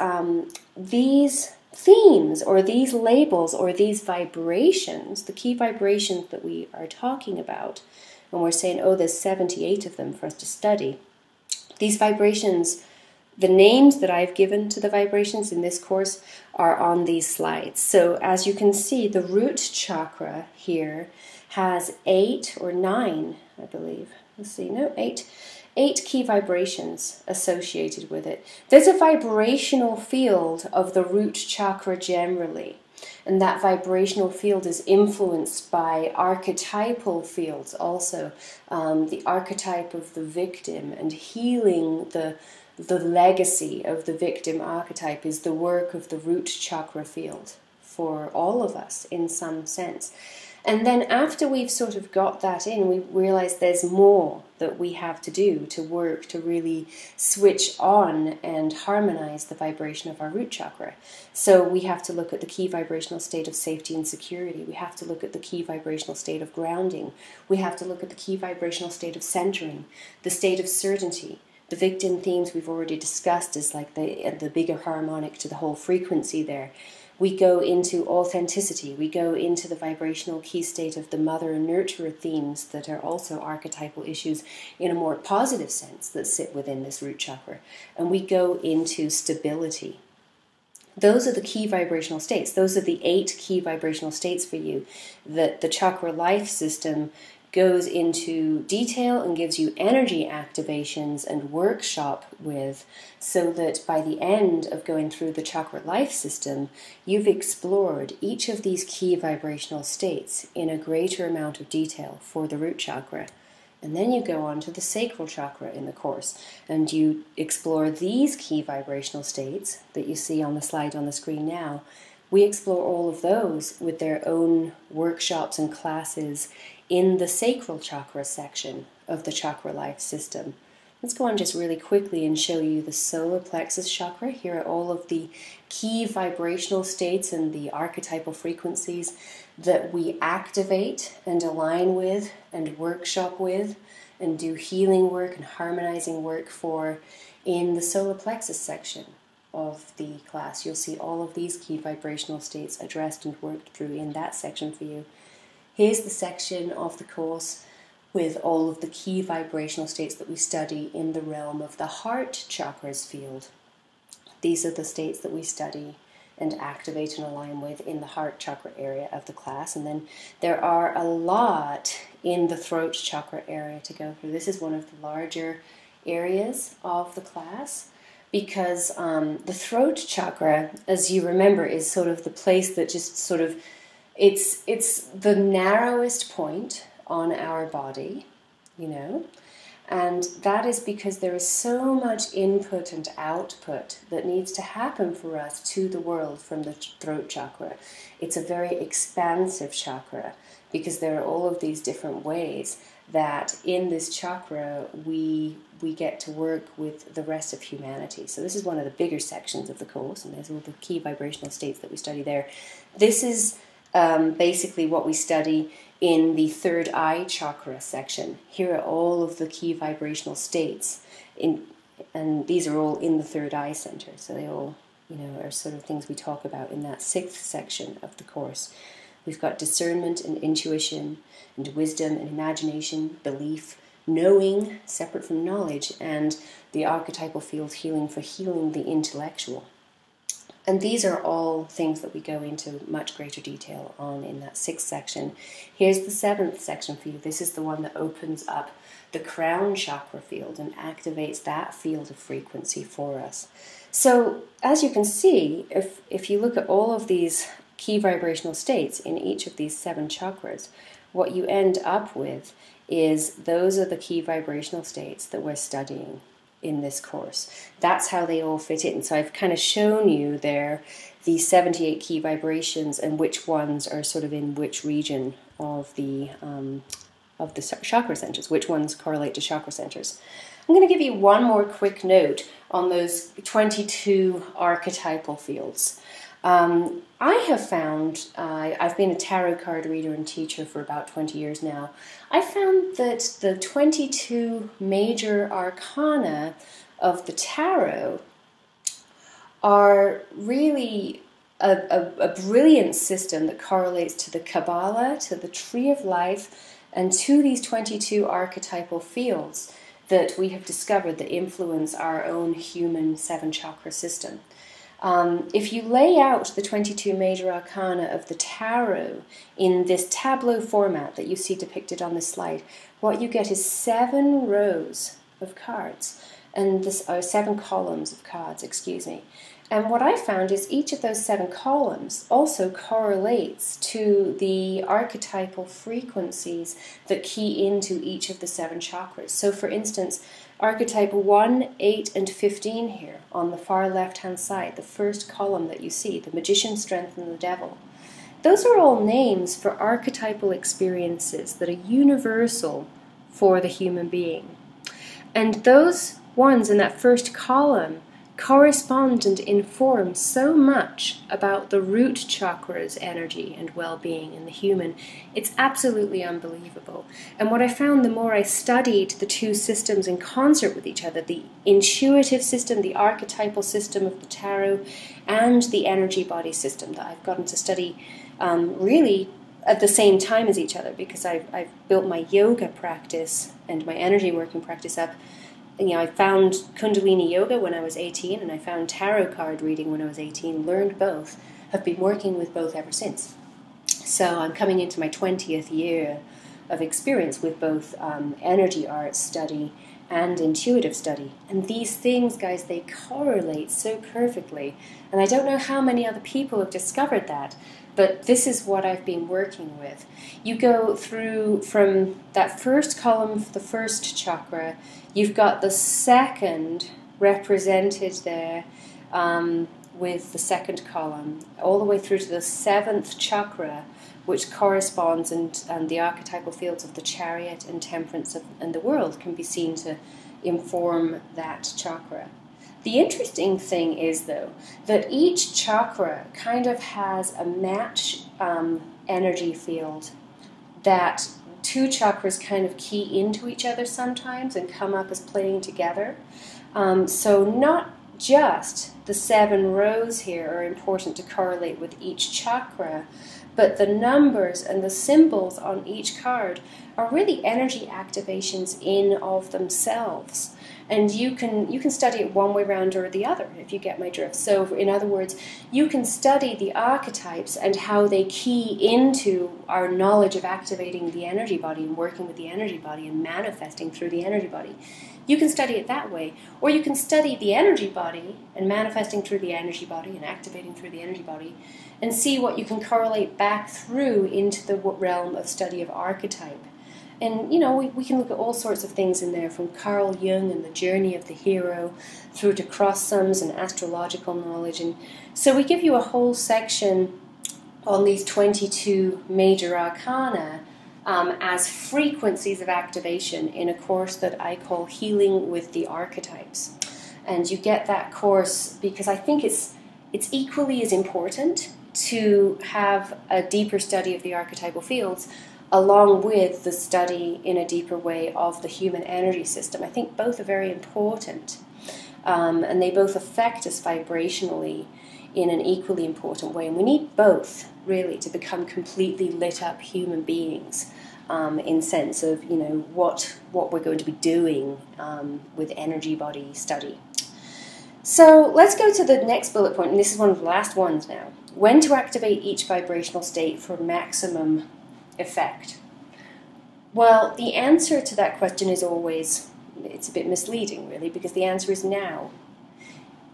S1: these themes or these labels or these vibrations, the key vibrations that we are talking about, and we're saying, oh, there's 78 of them for us to study. These vibrations, the names that I've given to the vibrations in this course are on these slides. So as you can see, the root chakra here has 8 or 9, I believe. Let's see, no, 8 key vibrations associated with it. There's a vibrational field of the root chakra generally. And that vibrational field is influenced by archetypal fields also. The archetype of the victim and healing the legacy of the victim archetype is the work of the root chakra field for all of us in some sense. And then after we've sort of got that in, we realize there's more that we have to do to work to really switch on and harmonize the vibration of our root chakra. So we have to look at the key vibrational state of safety and security. We have to look at the key vibrational state of grounding. We have to look at the key vibrational state of centering, the state of certainty. The victim themes we've already discussed is like the bigger harmonic to the whole frequency there. We go into authenticity. We go into the vibrational key state of the mother and nurturer themes that are also archetypal issues in a more positive sense that sit within this root chakra. And we go into stability. Those are the key vibrational states. Those are the 8 key vibrational states for you that the chakra life system goes into detail and gives you energy activations and workshop with, so that by the end of going through the chakra life system, you've explored each of these key vibrational states in a greater amount of detail for the root chakra. And then you go on to the sacral chakra in the course, and you explore these key vibrational states that you see on the slide on the screen now. We explore all of those with their own workshops and classes in the sacral chakra section of the chakra life system. Let's go on just really quickly and show you the solar plexus chakra. Here are all of the key vibrational states and the archetypal frequencies that we activate and align with and workshop with and do healing work and harmonizing work for in the solar plexus section of the class. You'll see all of these key vibrational states addressed and worked through in that section for you. Here's the section of the course with all of the key vibrational states that we study in the realm of the heart chakras field. These are the states that we study and activate and align with in the heart chakra area of the class. And then there are a lot in the throat chakra area to go through. This is one of the larger areas of the class, because the throat chakra, as you remember, is sort of the place that just sort of, it's the narrowest point on our body, you know, and that is because there is so much input and output that needs to happen for us to the world from the throat chakra. It's a very expansive chakra because there are all of these different ways that in this chakra we get to work with the rest of humanity. So this is one of the bigger sections of the course, and there's all the key vibrational states that we study there. This is basically what we study in the third eye chakra section. Here are all of the key vibrational states, and these are all in the third eye center. So they all, are sort of things we talk about in that sixth section of the course. We've got discernment and intuition and wisdom and imagination, belief, knowing, separate from knowledge, and the archetypal field healing for healing the intellectual. And these are all things that we go into much greater detail on in that sixth section. Here's the seventh section for you. This is the one that opens up the crown chakra field and activates that field of frequency for us. So as you can see, if you look at all of these key vibrational states in each of these 7 chakras, what you end up with is those are the key vibrational states that we're studying in this course. That's how they all fit in. So I've kind of shown you there the 78 key vibrations and which ones are sort of in which region of the chakra centers, which ones correlate to chakra centers. I'm going to give you one more quick note on those 22 archetypal fields. I have found, I've been a tarot card reader and teacher for about 20 years now. I found that the 22 major arcana of the tarot are really a brilliant system that correlates to the Kabbalah, to the Tree of Life, and to these 22 archetypal fields that we have discovered that influence our own human 7-chakra system. If you lay out the 22 major arcana of the tarot in this tableau format that you see depicted on this slide, what you get is 7 rows of cards, and 7 columns of cards, excuse me. And what I found is each of those 7 columns also correlates to the archetypal frequencies that key into each of the 7 chakras. So for instance, archetype 1, 8, and 15 here on the far left-hand side, the first column that you see, the Magician, Strength, and the Devil. Those are all names for archetypal experiences that are universal for the human being. And those ones in that first column correspond and inform so much about the root chakra's energy and well-being in the human. It's absolutely unbelievable. And what I found the more I studied the two systems in concert with each other, the intuitive system, the archetypal system of the tarot, and the energy body system that I've gotten to study really at the same time as each other, because I've built my yoga practice and my energy working practice up. I found Kundalini Yoga when I was 18, and I found tarot card reading when I was 18, learned both, have been working with both ever since. So I'm coming into my 20th year of experience with both energy art study and intuitive study. And these things, guys, they correlate so perfectly. And I don't know how many other people have discovered that, but this is what I've been working with. You go through from that first column, the first chakra, you've got the second represented there with the second column, all the way through to the 7th chakra, which corresponds, and the archetypal fields of the Chariot and Temperance and the World can be seen to inform that chakra. The interesting thing is, though, that each chakra kind of has a match energy field that 2 chakras kind of key into each other sometimes and come up as playing together. So not just the 7 rows here are important to correlate with each chakra, but the numbers and the symbols on each card are really energy activations in of themselves. And you can study it one way round or the other, if you get my drift. So in other words, you can study the archetypes and how they key into our knowledge of activating the energy body and working with the energy body and manifesting through the energy body. You can study it that way, or you can study the energy body and manifesting through the energy body and activating through the energy body and see what you can correlate back through into the realm of study of archetype. And, we can look at all sorts of things in there, from Carl Jung and the journey of the hero through to cross-sums and astrological knowledge. And so we give you a whole section on these 22 major arcana as frequencies of activation in a course that I call Healing with the Archetypes. And you get that course because I think it's equally as important to have a deeper study of the archetypal fields along with the study in a deeper way of the human energy system. I think both are very important, and they both affect us vibrationally in an equally important way. And we need both, really, to become completely lit up human beings, in sense of, what we're going to be doing with energy body study. So let's go to the next bullet point, and this is one of the last ones now. When to activate each vibrational state for maximum effect? Well, the answer to that question is always, it's a bit misleading really, because the answer is now.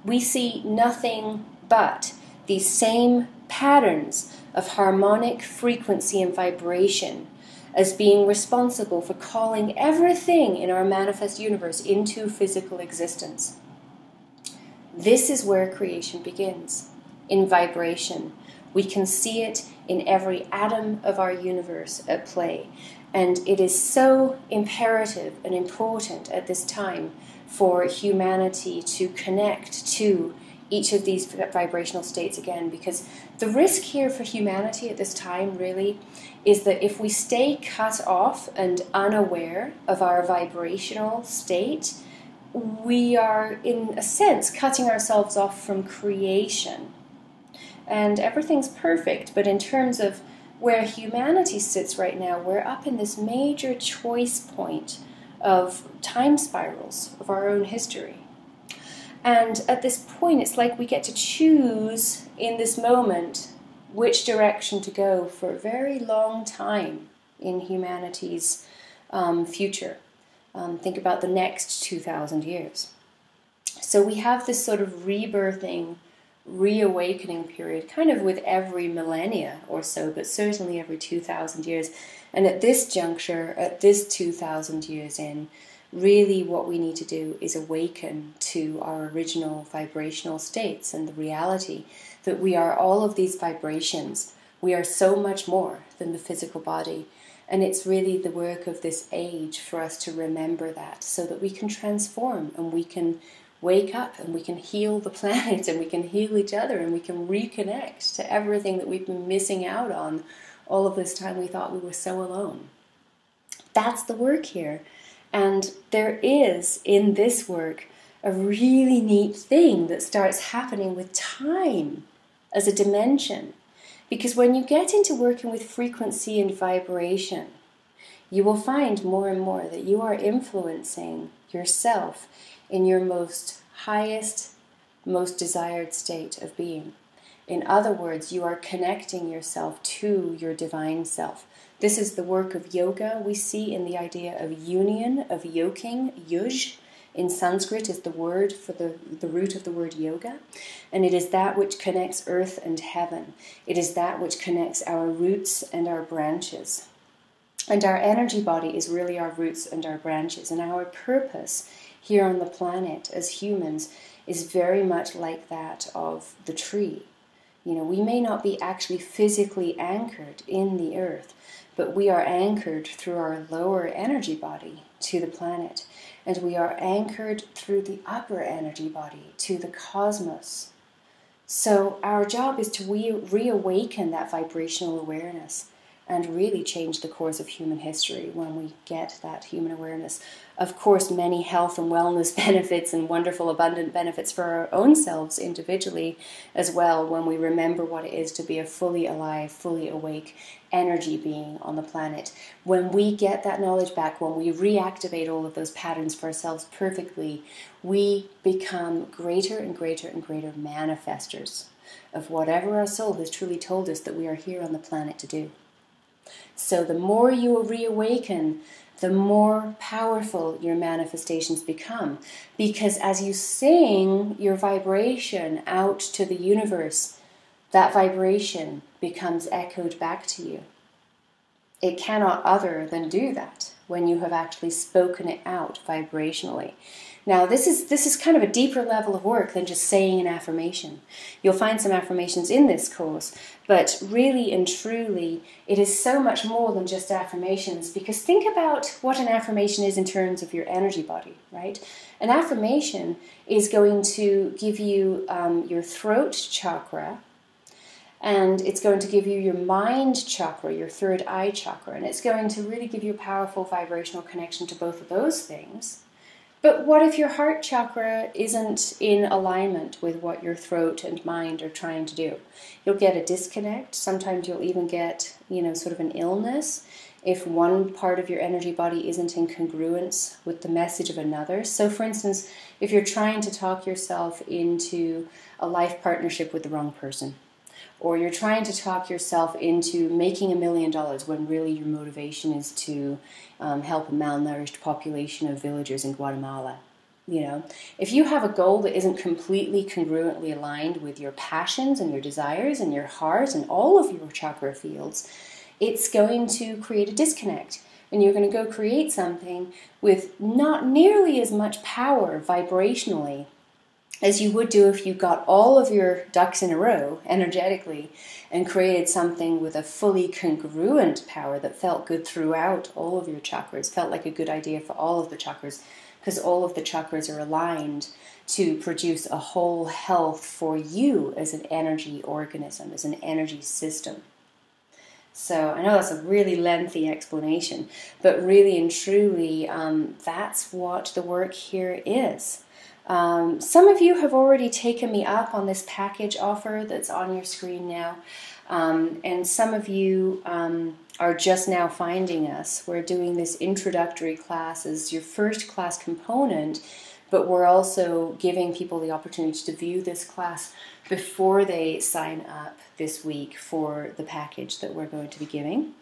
S1: We see nothing but these same patterns of harmonic frequency and vibration as being responsible for calling everything in our manifest universe into physical existence. This is where creation begins, in vibration. We can see it in every atom of our universe at play. And it is so imperative and important at this time for humanity to connect to each of these vibrational states again, because the risk here for humanity at this time really is that if we stay cut off and unaware of our vibrational state, we are, in a sense, cutting ourselves off from creation. And everything's perfect, but in terms of where humanity sits right now, we're up in this major choice point of time spirals of our own history. And at this point, it's like we get to choose in this moment which direction to go for a very long time in humanity's future. Think about the next 2,000 years. So we have this sort of rebirthing, reawakening period, kind of with every millennia or so, but certainly every 2,000 years. And at this juncture, at this 2,000 years in, really what we need to do is awaken to our original vibrational states and the reality that we are all of these vibrations. We are so much more than the physical body. And it's really the work of this age for us to remember that, so that we can transform and we can wake up and we can heal the planet and we can heal each other and we can reconnect to everything that we've been missing out on all of this time we thought we were so alone. That's the work here. And there is, in this work, a really neat thing that starts happening with time as a dimension. Because when you get into working with frequency and vibration, you will find more and more that you are influencing yourself in your most highest, most desired state of being. In other words, you are connecting yourself to your divine self. This is the work of yoga we see in the idea of union, of yoking. Yuj in Sanskrit is the word for the root of the word yoga. And it is that which connects earth and heaven. It is that which connects our roots and our branches. And our energy body is really our roots and our branches. And our purpose here on the planet as humans is very much like that of the tree. We may not be actually physically anchored in the earth, but we are anchored through our lower energy body to the planet. And we are anchored through the upper energy body to the cosmos. So our job is to reawaken that vibrational awareness and really change the course of human history when we get that human awareness. Of course, many health and wellness benefits and wonderful, abundant benefits for our own selves individually as well when we remember what it is to be a fully alive, fully awake energy being on the planet. When we get that knowledge back, when we reactivate all of those patterns for ourselves perfectly, we become greater and greater and greater manifestors of whatever our soul has truly told us that we are here on the planet to do. So the more you reawaken, the more powerful your manifestations become. Because as you sing your vibration out to the universe, that vibration becomes echoed back to you. It cannot other than do that when you have actually spoken it out vibrationally. Now, this is kind of a deeper level of work than just saying an affirmation. You'll find some affirmations in this course, but really and truly, it is so much more than just affirmations, because think about what an affirmation is in terms of your energy body, right? An affirmation is going to give you your throat chakra, and it's going to give you your mind chakra, your third eye chakra, and it's going to really give you a powerful vibrational connection to both of those things. But what if your heart chakra isn't in alignment with what your throat and mind are trying to do? You'll get a disconnect. Sometimes you'll even get, sort of an illness if one part of your energy body isn't in congruence with the message of another. So for instance, if you're trying to talk yourself into a life partnership with the wrong person, or you're trying to talk yourself into making $1 million when really your motivation is to help a malnourished population of villagers in Guatemala. If you have a goal that isn't completely congruently aligned with your passions and your desires and your heart and all of your chakra fields, it's going to create a disconnect. And you're going to go create something with not nearly as much power vibrationally as you would do if you got all of your ducks in a row energetically and created something with a fully congruent power that felt good throughout all of your chakras, felt like a good idea for all of the chakras, because all of the chakras are aligned to produce a whole health for you as an energy organism, as an energy system. So I know that's a really lengthy explanation, but really and truly, that's what the work here is. Some of you have already taken me up on this package offer that's on your screen now, and some of you are just now finding us. We're doing this introductory class as your first class component, but we're also giving people the opportunity to view this class before they sign up this week for the package that we're going to be giving.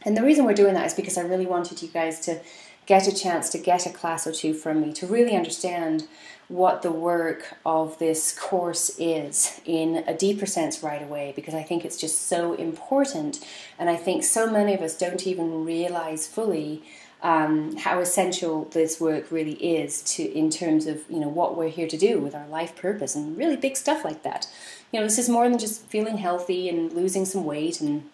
S1: And the reason we're doing that is because I really wanted you guys to get a chance to get a class or two from me to really understand what the work of this course is in a deeper sense right away, because I think it's just so important, and I think so many of us don't even realize fully how essential this work really is in terms of what we're here to do with our life purpose and really big stuff like that. This is more than just feeling healthy and losing some weight and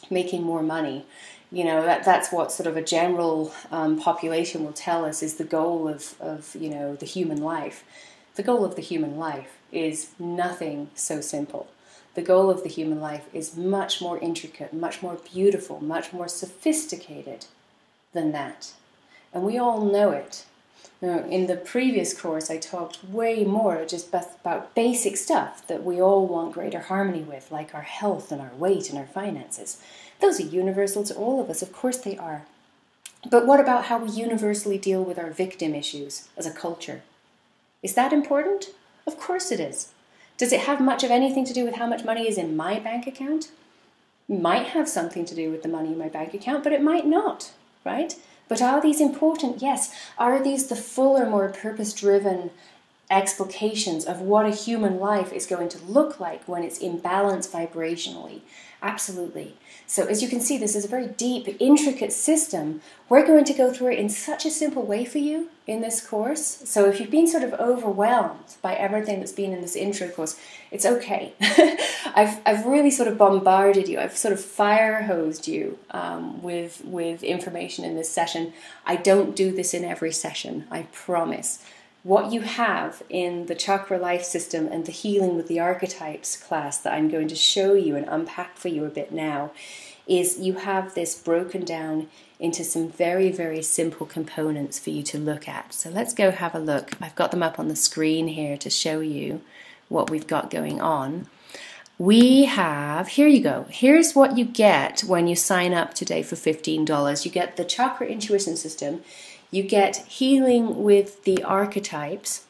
S1: making more money. That's what sort of a general population will tell us is the goal of the human life. The goal of the human life is nothing so simple. The goal of the human life is much more intricate, much more beautiful, much more sophisticated than that. And we all know it. In the previous course, I talked way more just about basic stuff that we all want greater harmony with, like our health and our weight and our finances. Those are universal to all of us, of course they are. But what about how we universally deal with our victim issues as a culture? Is that important? Of course it is. Does it have much of anything to do with how much money is in my bank account? It might have something to do with the money in my bank account, but it might not, right? But are these important? Yes. Are these the fuller, more purpose-driven explications of what a human life is going to look like when it's in balance vibrationally? Absolutely. So as you can see, this is a very deep, intricate system. We're going to go through it in such a simple way for you in this course. So if you've been sort of overwhelmed by everything that's been in this intro course, it's okay. I've really sort of bombarded you. I've sort of fire hosed you with information in this session. I don't do this in every session, I promise. What you have in the Chakra Life System and the Healing with the Archetypes class that I'm going to show you and unpack for you a bit now is you have this broken down into some very, very simple components for you to look at. So let's go have a look. I've got them up on the screen here to show you what we've got going on. We have, here you go. Here's what you get when you sign up today for $15. You get the Chakra Intuition System. You get Healing with the Archetypes,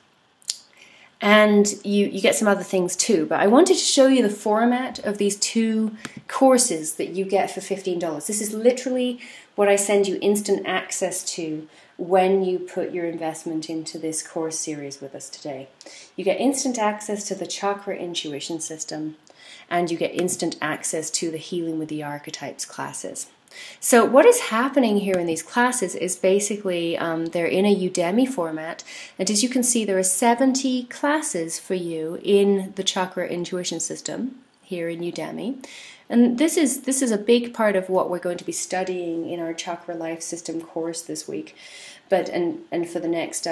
S1: and you get some other things too. But I wanted to show you the format of these two courses that you get for $15. This is literally what I send you instant access to when you put your investment into this course series with us today. You get instant access to the Chakra Intuition System, and you get instant access to the Healing with the Archetypes classes. So what is happening here in these classes is basically they're in a Udemy format, and as you can see there are 70 classes for you in the Chakra Intuition System here in Udemy. And this is a big part of what we're going to be studying in our Chakra Life System course this week. But and for the next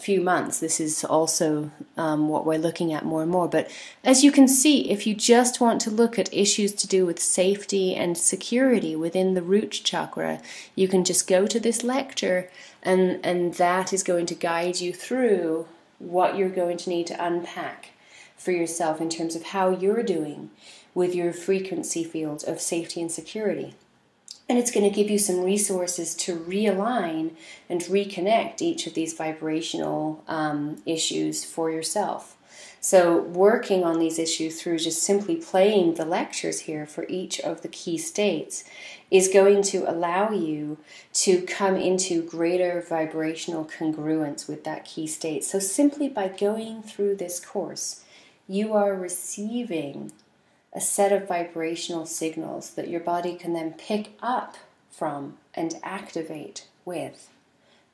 S1: few months, this is also what we're looking at more and more. But as you can see, if you just want to look at issues to do with safety and security within the root chakra, you can just go to this lecture, and that is going to guide you through what you're going to need to unpack for yourself in terms of how you're doing with your frequency field of safety and security. And it's going to give you some resources to realign and reconnect each of these vibrational issues for yourself. So working on these issues through just simply playing the lectures here for each of the key states is going to allow you to come into greater vibrational congruence with that key state. So simply by going through this course, you are receiving a set of vibrational signals that your body can then pick up from and activate with.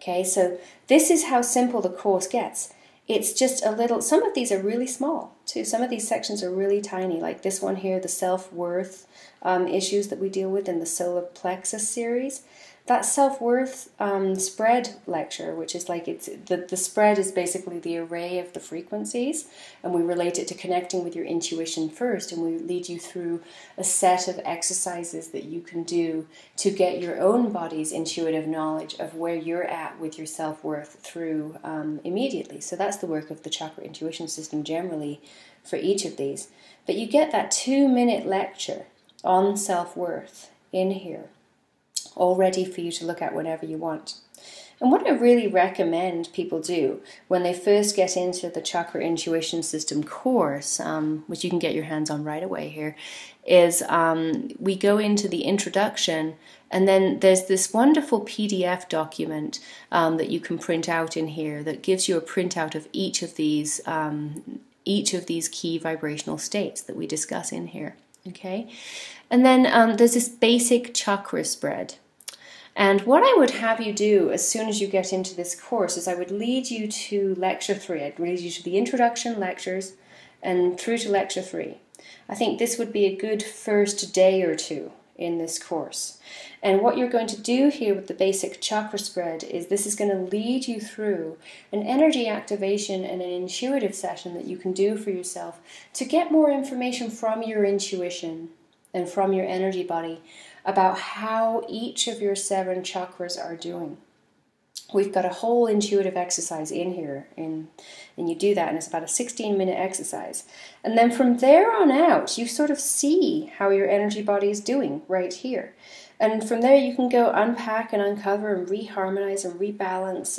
S1: Okay, so this is how simple the course gets. It's just a little, some of these are really small too. Some of these sections are really tiny, like this one here, the self-worth issues that we deal with in the solar plexus series. That self-worth spread lecture, which is like, it's the spread is basically the array of the frequencies, and we relate it to connecting with your intuition first, and we lead you through a set of exercises that you can do to get your own body's intuitive knowledge of where you're at with your self-worth through immediately. So that's the work of the Chakra Intuition System generally for each of these. But you get that 2-minute lecture on self-worth in here, all ready for you to look at whenever you want. And what I really recommend people do when they first get into the Chakra Intuition System course, which you can get your hands on right away here, is we go into the introduction, and then there's this wonderful PDF document that you can print out in here that gives you a printout of each of these key vibrational states that we discuss in here. Okay, and then there's this basic chakra spread. And what I would have you do as soon as you get into this course is I would lead you to lecture 3. I'd lead you to the introduction lectures and through to lecture 3. I think this would be a good first day or two in this course. And what you're going to do here with the basic chakra spread is this is going to lead you through an energy activation and an intuitive session that you can do for yourself to get more information from your intuition and from your energy body about how each of your 7 chakras are doing. We've got a whole intuitive exercise in here, and you do that, and it's about a 16-minute exercise. And then from there on out, you sort of see how your energy body is doing right here. And from there, you can go unpack and uncover and reharmonize and rebalance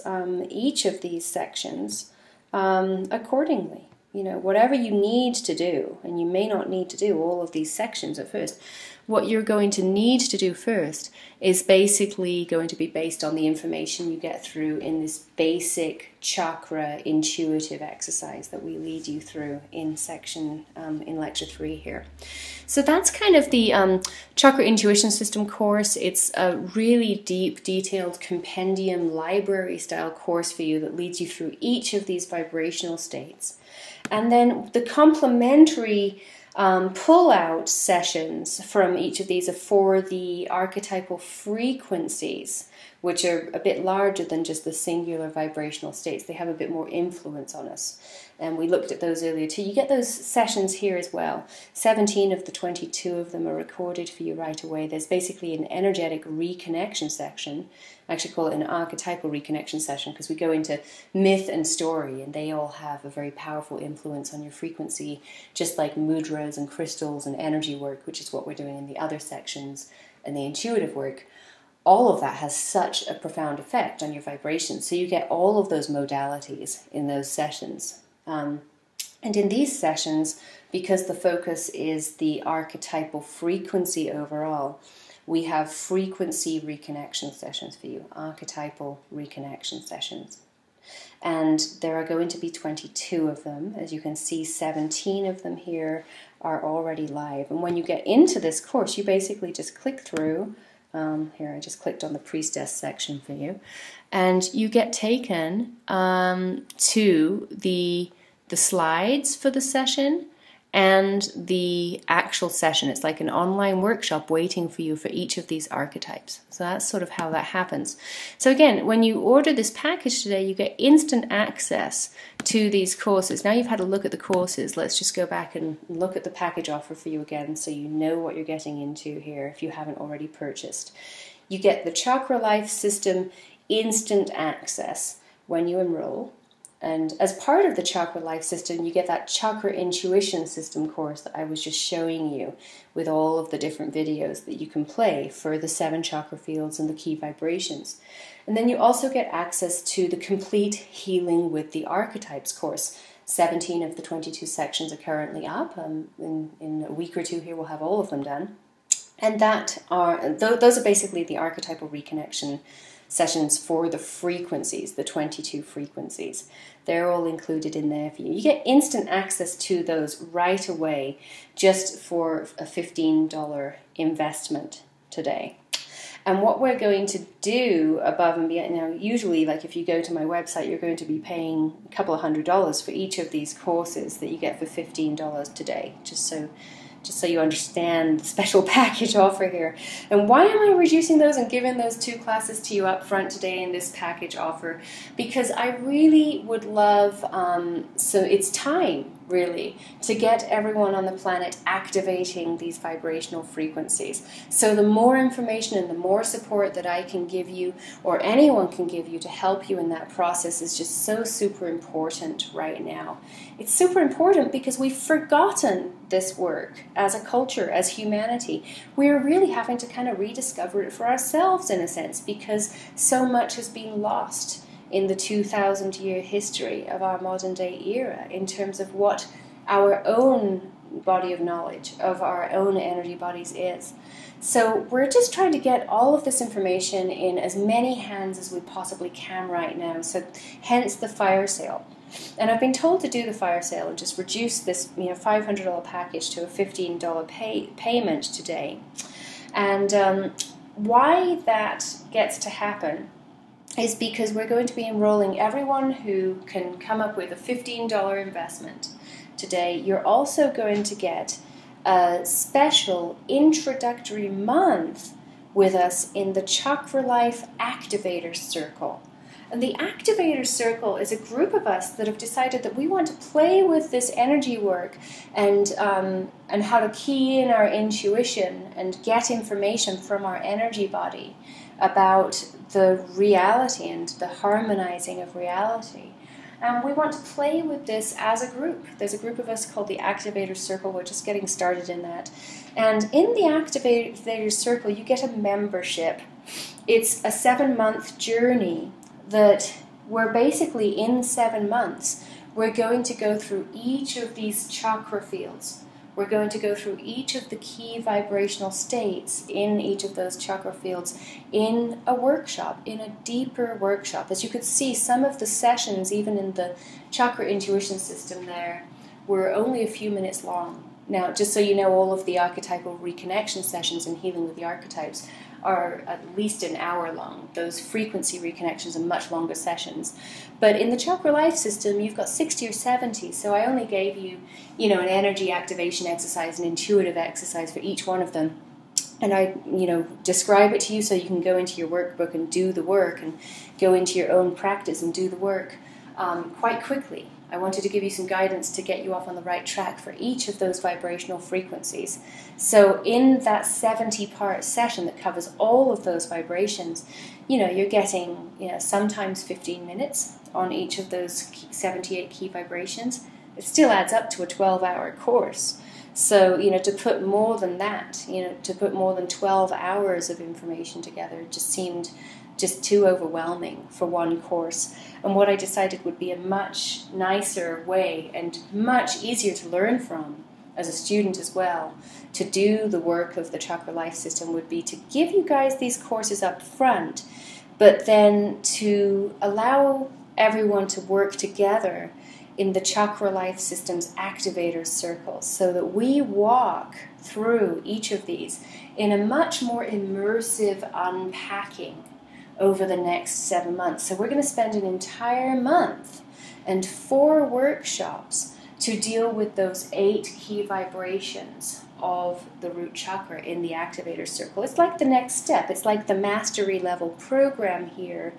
S1: each of these sections accordingly. You know, whatever you need to do, and you may not need to do all of these sections at first, what you're going to need to do first is basically going to be based on the information you get through in this basic chakra intuitive exercise that we lead you through in in lecture 3 here. So that's kind of the Chakra Intuition System course. It's a really deep, detailed compendium library style course for you that leads you through each of these vibrational states. And then the complementary pull-out sessions from each of these are for the archetypal frequencies, which are a bit larger than just the singular vibrational states. They have a bit more influence on us. And we looked at those earlier too. You get those sessions here as well. 17 of the 22 of them are recorded for you right away. There's basically an energetic reconnection section. I actually call it an archetypal reconnection session because we go into myth and story, and they all have a very powerful influence on your frequency, just like mudras and crystals and energy work, which is what we're doing in the other sections, and the intuitive work. All of that has such a profound effect on your vibration. So you get all of those modalities in those sessions. And in these sessions, because the focus is the archetypal frequency overall, we have frequency reconnection sessions for you, archetypal reconnection sessions. And there are going to be 22 of them. As you can see, 17 of them here are already live. And when you get into this course, you basically just click through Here, I just clicked on the priestess section for you. And you get taken to the slides for the session and the actual session. It's like an online workshop waiting for you for each of these archetypes. So that's sort of how that happens. So again, when you order this package today, you get instant access to these courses. Now you've had a look at the courses, let's just go back and look at the package offer for you again so you know what you're getting into here if you haven't already purchased. You get the Chakra Life System instant access when you enroll. And as part of the Chakra Life System, you get that Chakra Intuition System course that I was just showing you with all of the different videos that you can play for the 7 chakra fields and the key vibrations. And then you also get access to the complete Healing with the Archetypes course. 17 of the 22 sections are currently up. In a week or two here, we'll have all of them done. And those are basically the archetypal reconnection sessions for the frequencies, the 22 frequencies. They're all included in there for you. You get instant access to those right away just for a $15 investment today. And what we're going to do above and beyond, now usually like if you go to my website, you're going to be paying a couple of $100s for each of these courses that you get for $15 today, just so you understand the special package offer here. And why am I reducing those and giving those 2 classes to you up front today in this package offer? Because I really would love, so it's time really to get everyone on the planet activating these vibrational frequencies. So the more information and the more support that I can give you or anyone can give you to help you in that process is just so super important right now. It's super important because we've forgotten this work as a culture, as humanity. We're really having to kind of rediscover it for ourselves in a sense because so much has been lost in the 2,000-year history of our modern day era in terms of what our own body of knowledge of our own energy bodies is. So we're just trying to get all of this information in as many hands as we possibly can right now. So hence the fire sale. And I've been told to do the fire sale and just reduce this $500 package to a $15 payment today. And why that gets to happen is because we're going to be enrolling everyone who can come up with a $15 investment today. You're also going to get a special introductory month with us in the Chakra Life Activator Circle. And the Activator Circle is a group of us that have decided that we want to play with this energy work and how to key in our intuition and get information from our energy body about the reality and the harmonizing of reality. And we want to play with this as a group. There's a group of us called the Activator Circle. We're just getting started in that. And in the Activator Circle, you get a membership. It's a 7-month journey that we're basically in 7 months. We're going to go through each of these chakra fields. We're going to go through each of the key vibrational states in each of those chakra fields in a workshop, in a deeper workshop. As you could see, some of the sessions, even in the Chakra Intuition System there, were only a few minutes long. Now, just so you know, all of the archetypal reconnection sessions and Healing with the Archetypes are at least an hour long. Those frequency reconnections are much longer sessions. But in the Chakra Life System, you've got 60 or 70, so I only gave you, an energy activation exercise, an intuitive exercise for each one of them. And I, describe it to you so you can go into your workbook and do the work and go into your own practice and do the work quite quickly. I wanted to give you some guidance to get you off on the right track for each of those vibrational frequencies. So in that 70-part session that covers all of those vibrations, you're getting, sometimes 15 minutes on each of those 78 key vibrations. It still adds up to a 12-hour course. So, to put more than that, to put more than 12 hours of information together just seemed just too overwhelming for one course. And what I decided would be a much nicer way and much easier to learn from as a student as well, to do the work of the Chakra Life System would be to give you guys these courses up front, but then to allow everyone to work together in the Chakra Life System's activator circle, so that we walk through each of these in a much more immersive unpacking over the next 7 months. So we're going to spend an entire month and 4 workshops to deal with those 8 key vibrations of the root chakra in the activator circle. It's like the next step. It's like the mastery level program here.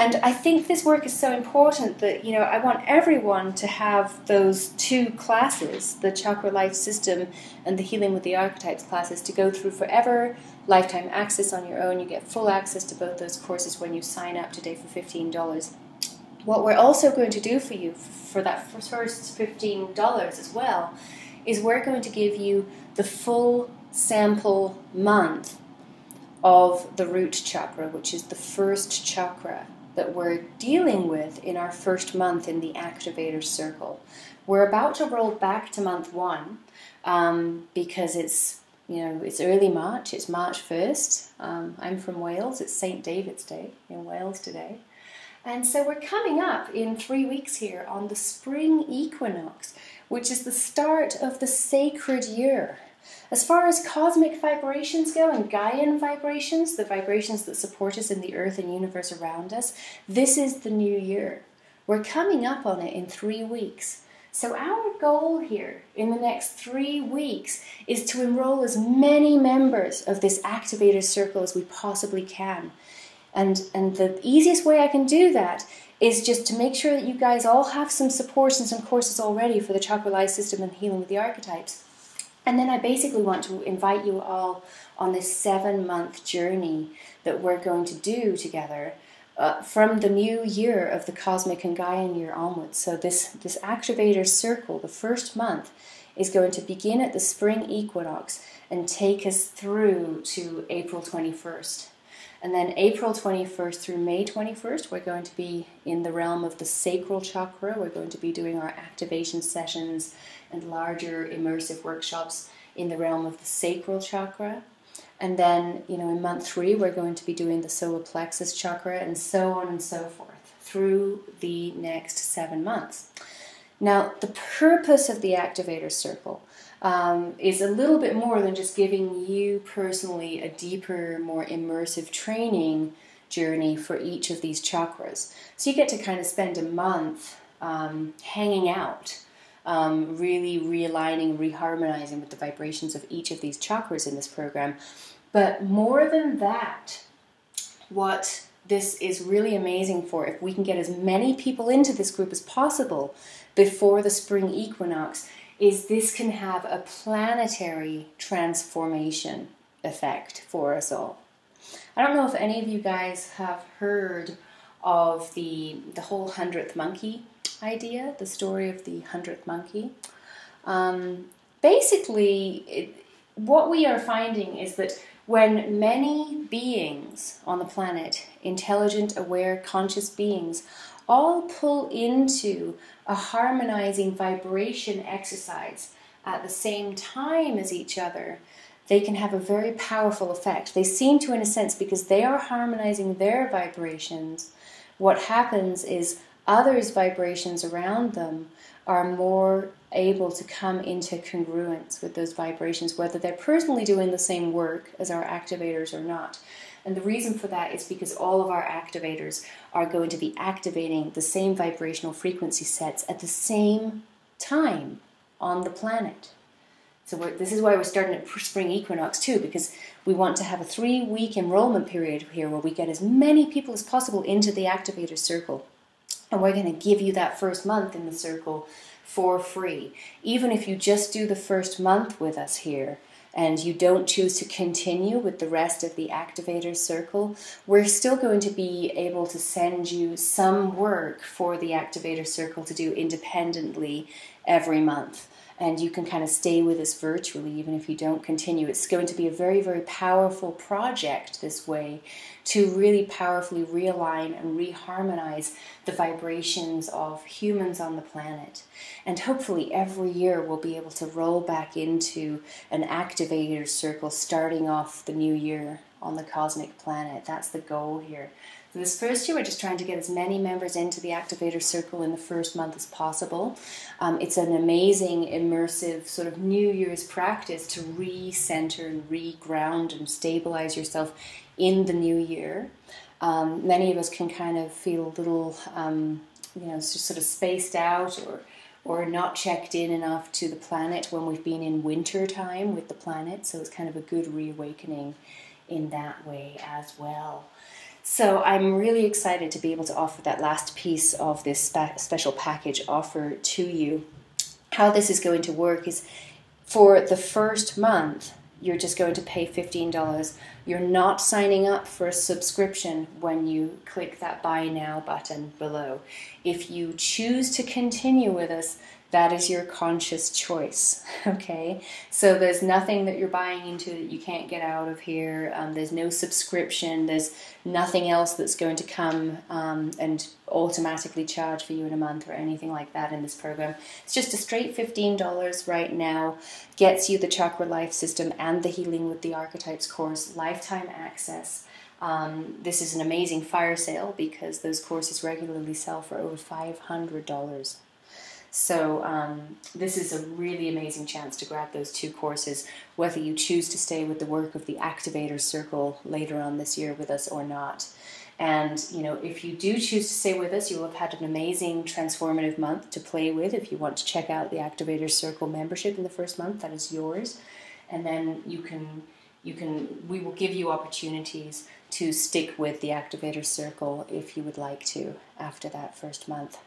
S1: And I think this work is so important that, you know, I want everyone to have those 2 classes, the Chakra Life System and the Healing with the Archetypes classes, to go through forever, lifetime access on your own. You get full access to both those courses when you sign up today for $15. What we're also going to do for you for that first $15 as well is we're going to give you the full sample month of the root chakra, which is the first chakra that we're dealing with in our first month in the activator circle. We're about to roll back to month 1 because it's early March. It's March 1st. I'm from Wales. It's St. David's Day in Wales today. And so we're coming up in 3 weeks here on the spring equinox, which is the start of the sacred year. As far as cosmic vibrations go and Gaian vibrations, the vibrations that support us in the earth and universe around us, this is the new year. We're coming up on it in 3 weeks. So our goal here in the next 3 weeks is to enroll as many members of this activator circle as we possibly can. And the easiest way I can do that is just to make sure that you guys all have some support and some courses already for the Chakra Life System and Healing with the Archetypes. And then I basically want to invite you all on this 7-month journey that we're going to do together from the new year of the Cosmic and Gaian year onwards. So this activator circle, the first month, is going to begin at the spring equinox and take us through to April 21st. And then April 21st through May 21st, we're going to be in the realm of the sacral chakra. We're going to be doing our activation sessions and larger immersive workshops in the realm of the sacral chakra. And then, in month 3, we're going to be doing the solar plexus chakra, and so on and so forth through the next 7 months. Now, the purpose of the activator circle is a little bit more than just giving you personally a deeper, more immersive training journey for each of these chakras. So you get to kind of spend a month hanging out, really realigning, reharmonizing with the vibrations of each of these chakras in this program. But more than that, what this is really amazing for, if we can get as many people into this group as possible before the spring equinox, is this can have a planetary transformation effect for us all. I don't know if any of you guys have heard of the whole 100th monkey idea, the story of the 100th monkey. Basically, what we are finding is that when many beings on the planet, intelligent, aware, conscious beings, all pull into a harmonizing vibration exercise at the same time as each other, they can have a very powerful effect. They seem to, in a sense, because they are harmonizing their vibrations, what happens is others' vibrations around them are more able to come into congruence with those vibrations, whether they're personally doing the same work as our activators or not. And the reason for that is because all of our activators are going to be activating the same vibrational frequency sets at the same time on the planet. So this is why we're starting at spring equinox too, because we want to have a 3-week enrollment period here where we get as many people as possible into the activator circle. And we're going to give you that first month in the circle for free. Even if you just do the first month with us here, and you don't choose to continue with the rest of the activator circle, we're still going to be able to send you some work for the activator circle to do independently every month. And you can kind of stay with us virtually even if you don't continue. It's going to be a very, very powerful project this way to really powerfully realign and reharmonize the vibrations of humans on the planet. And hopefully every year we'll be able to roll back into an activator circle starting off the new year on the cosmic planet. That's the goal here. So this first year, we're just trying to get as many members into the Activator Circle in the first month as possible. It's an amazing, immersive sort of New Year's practice to re-center and re-ground and stabilize yourself in the new year. Many of us can kind of feel a little, just sort of spaced out or not checked in enough to the planet when we've been in winter time with the planet. So it's kind of a good reawakening in that way as well. So I'm really excited to be able to offer that last piece of this special package offer to you. How this is going to work is for the first month, you're just going to pay $15. You're not signing up for a subscription when you click that Buy Now button below. If you choose to continue with us, that is your conscious choice, okay? So there's nothing that you're buying into that you can't get out of here. There's no subscription. There's nothing else that's going to come and automatically charge for you in a month or anything like that in this program. It's just a straight $15 right now. Gets you the Chakra Life System and the Healing with the Archetypes course, lifetime access. This is an amazing fire sale because those courses regularly sell for over $500. So this is a really amazing chance to grab those two courses, whether you choose to stay with the work of the Activator Circle later on this year with us or not. And, if you do choose to stay with us, you'll have had an amazing transformative month to play with. If you want to check out the Activator Circle membership in the first month, that is yours. And then we will give you opportunities to stick with the Activator Circle if you would like to after that first month.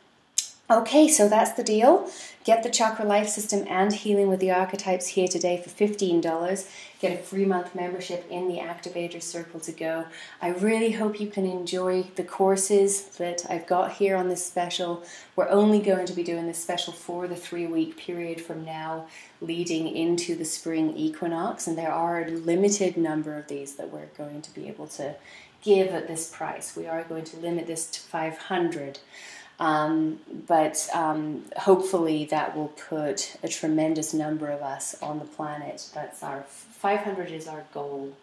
S1: Okay, so that's the deal. Get the Chakra Life System and Healing with the Archetypes here today for $15. Get a free month membership in the Activator Circle to go. I really hope you can enjoy the courses that I've got here on this special. We're only going to be doing this special for the 3-week period from now leading into the spring equinox, and there are a limited number of these that we're going to be able to give at this price. We are going to limit this to 500. But hopefully that will put a tremendous number of us on the planet. That's our 500 is our goal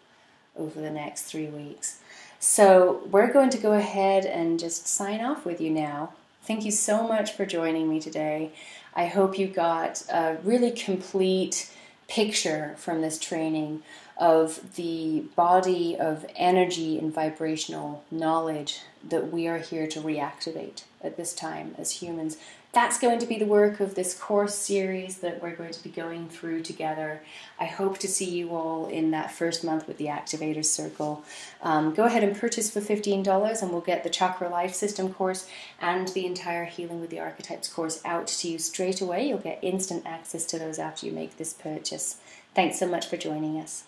S1: over the next 3 weeks. So we're going to go ahead and just sign off with you now. Thank you so much for joining me today. I hope you got a really complete picture from this training of the body of energy and vibrational knowledge that we are here to reactivate at this time as humans. That's going to be the work of this course series that we're going to be going through together. I hope to see you all in that first month with the Activator Circle. Go ahead and purchase for $15 and we'll get the Chakra Life System course and the entire Healing with the Archetypes course out to you straight away. You'll get instant access to those after you make this purchase. Thanks so much for joining us.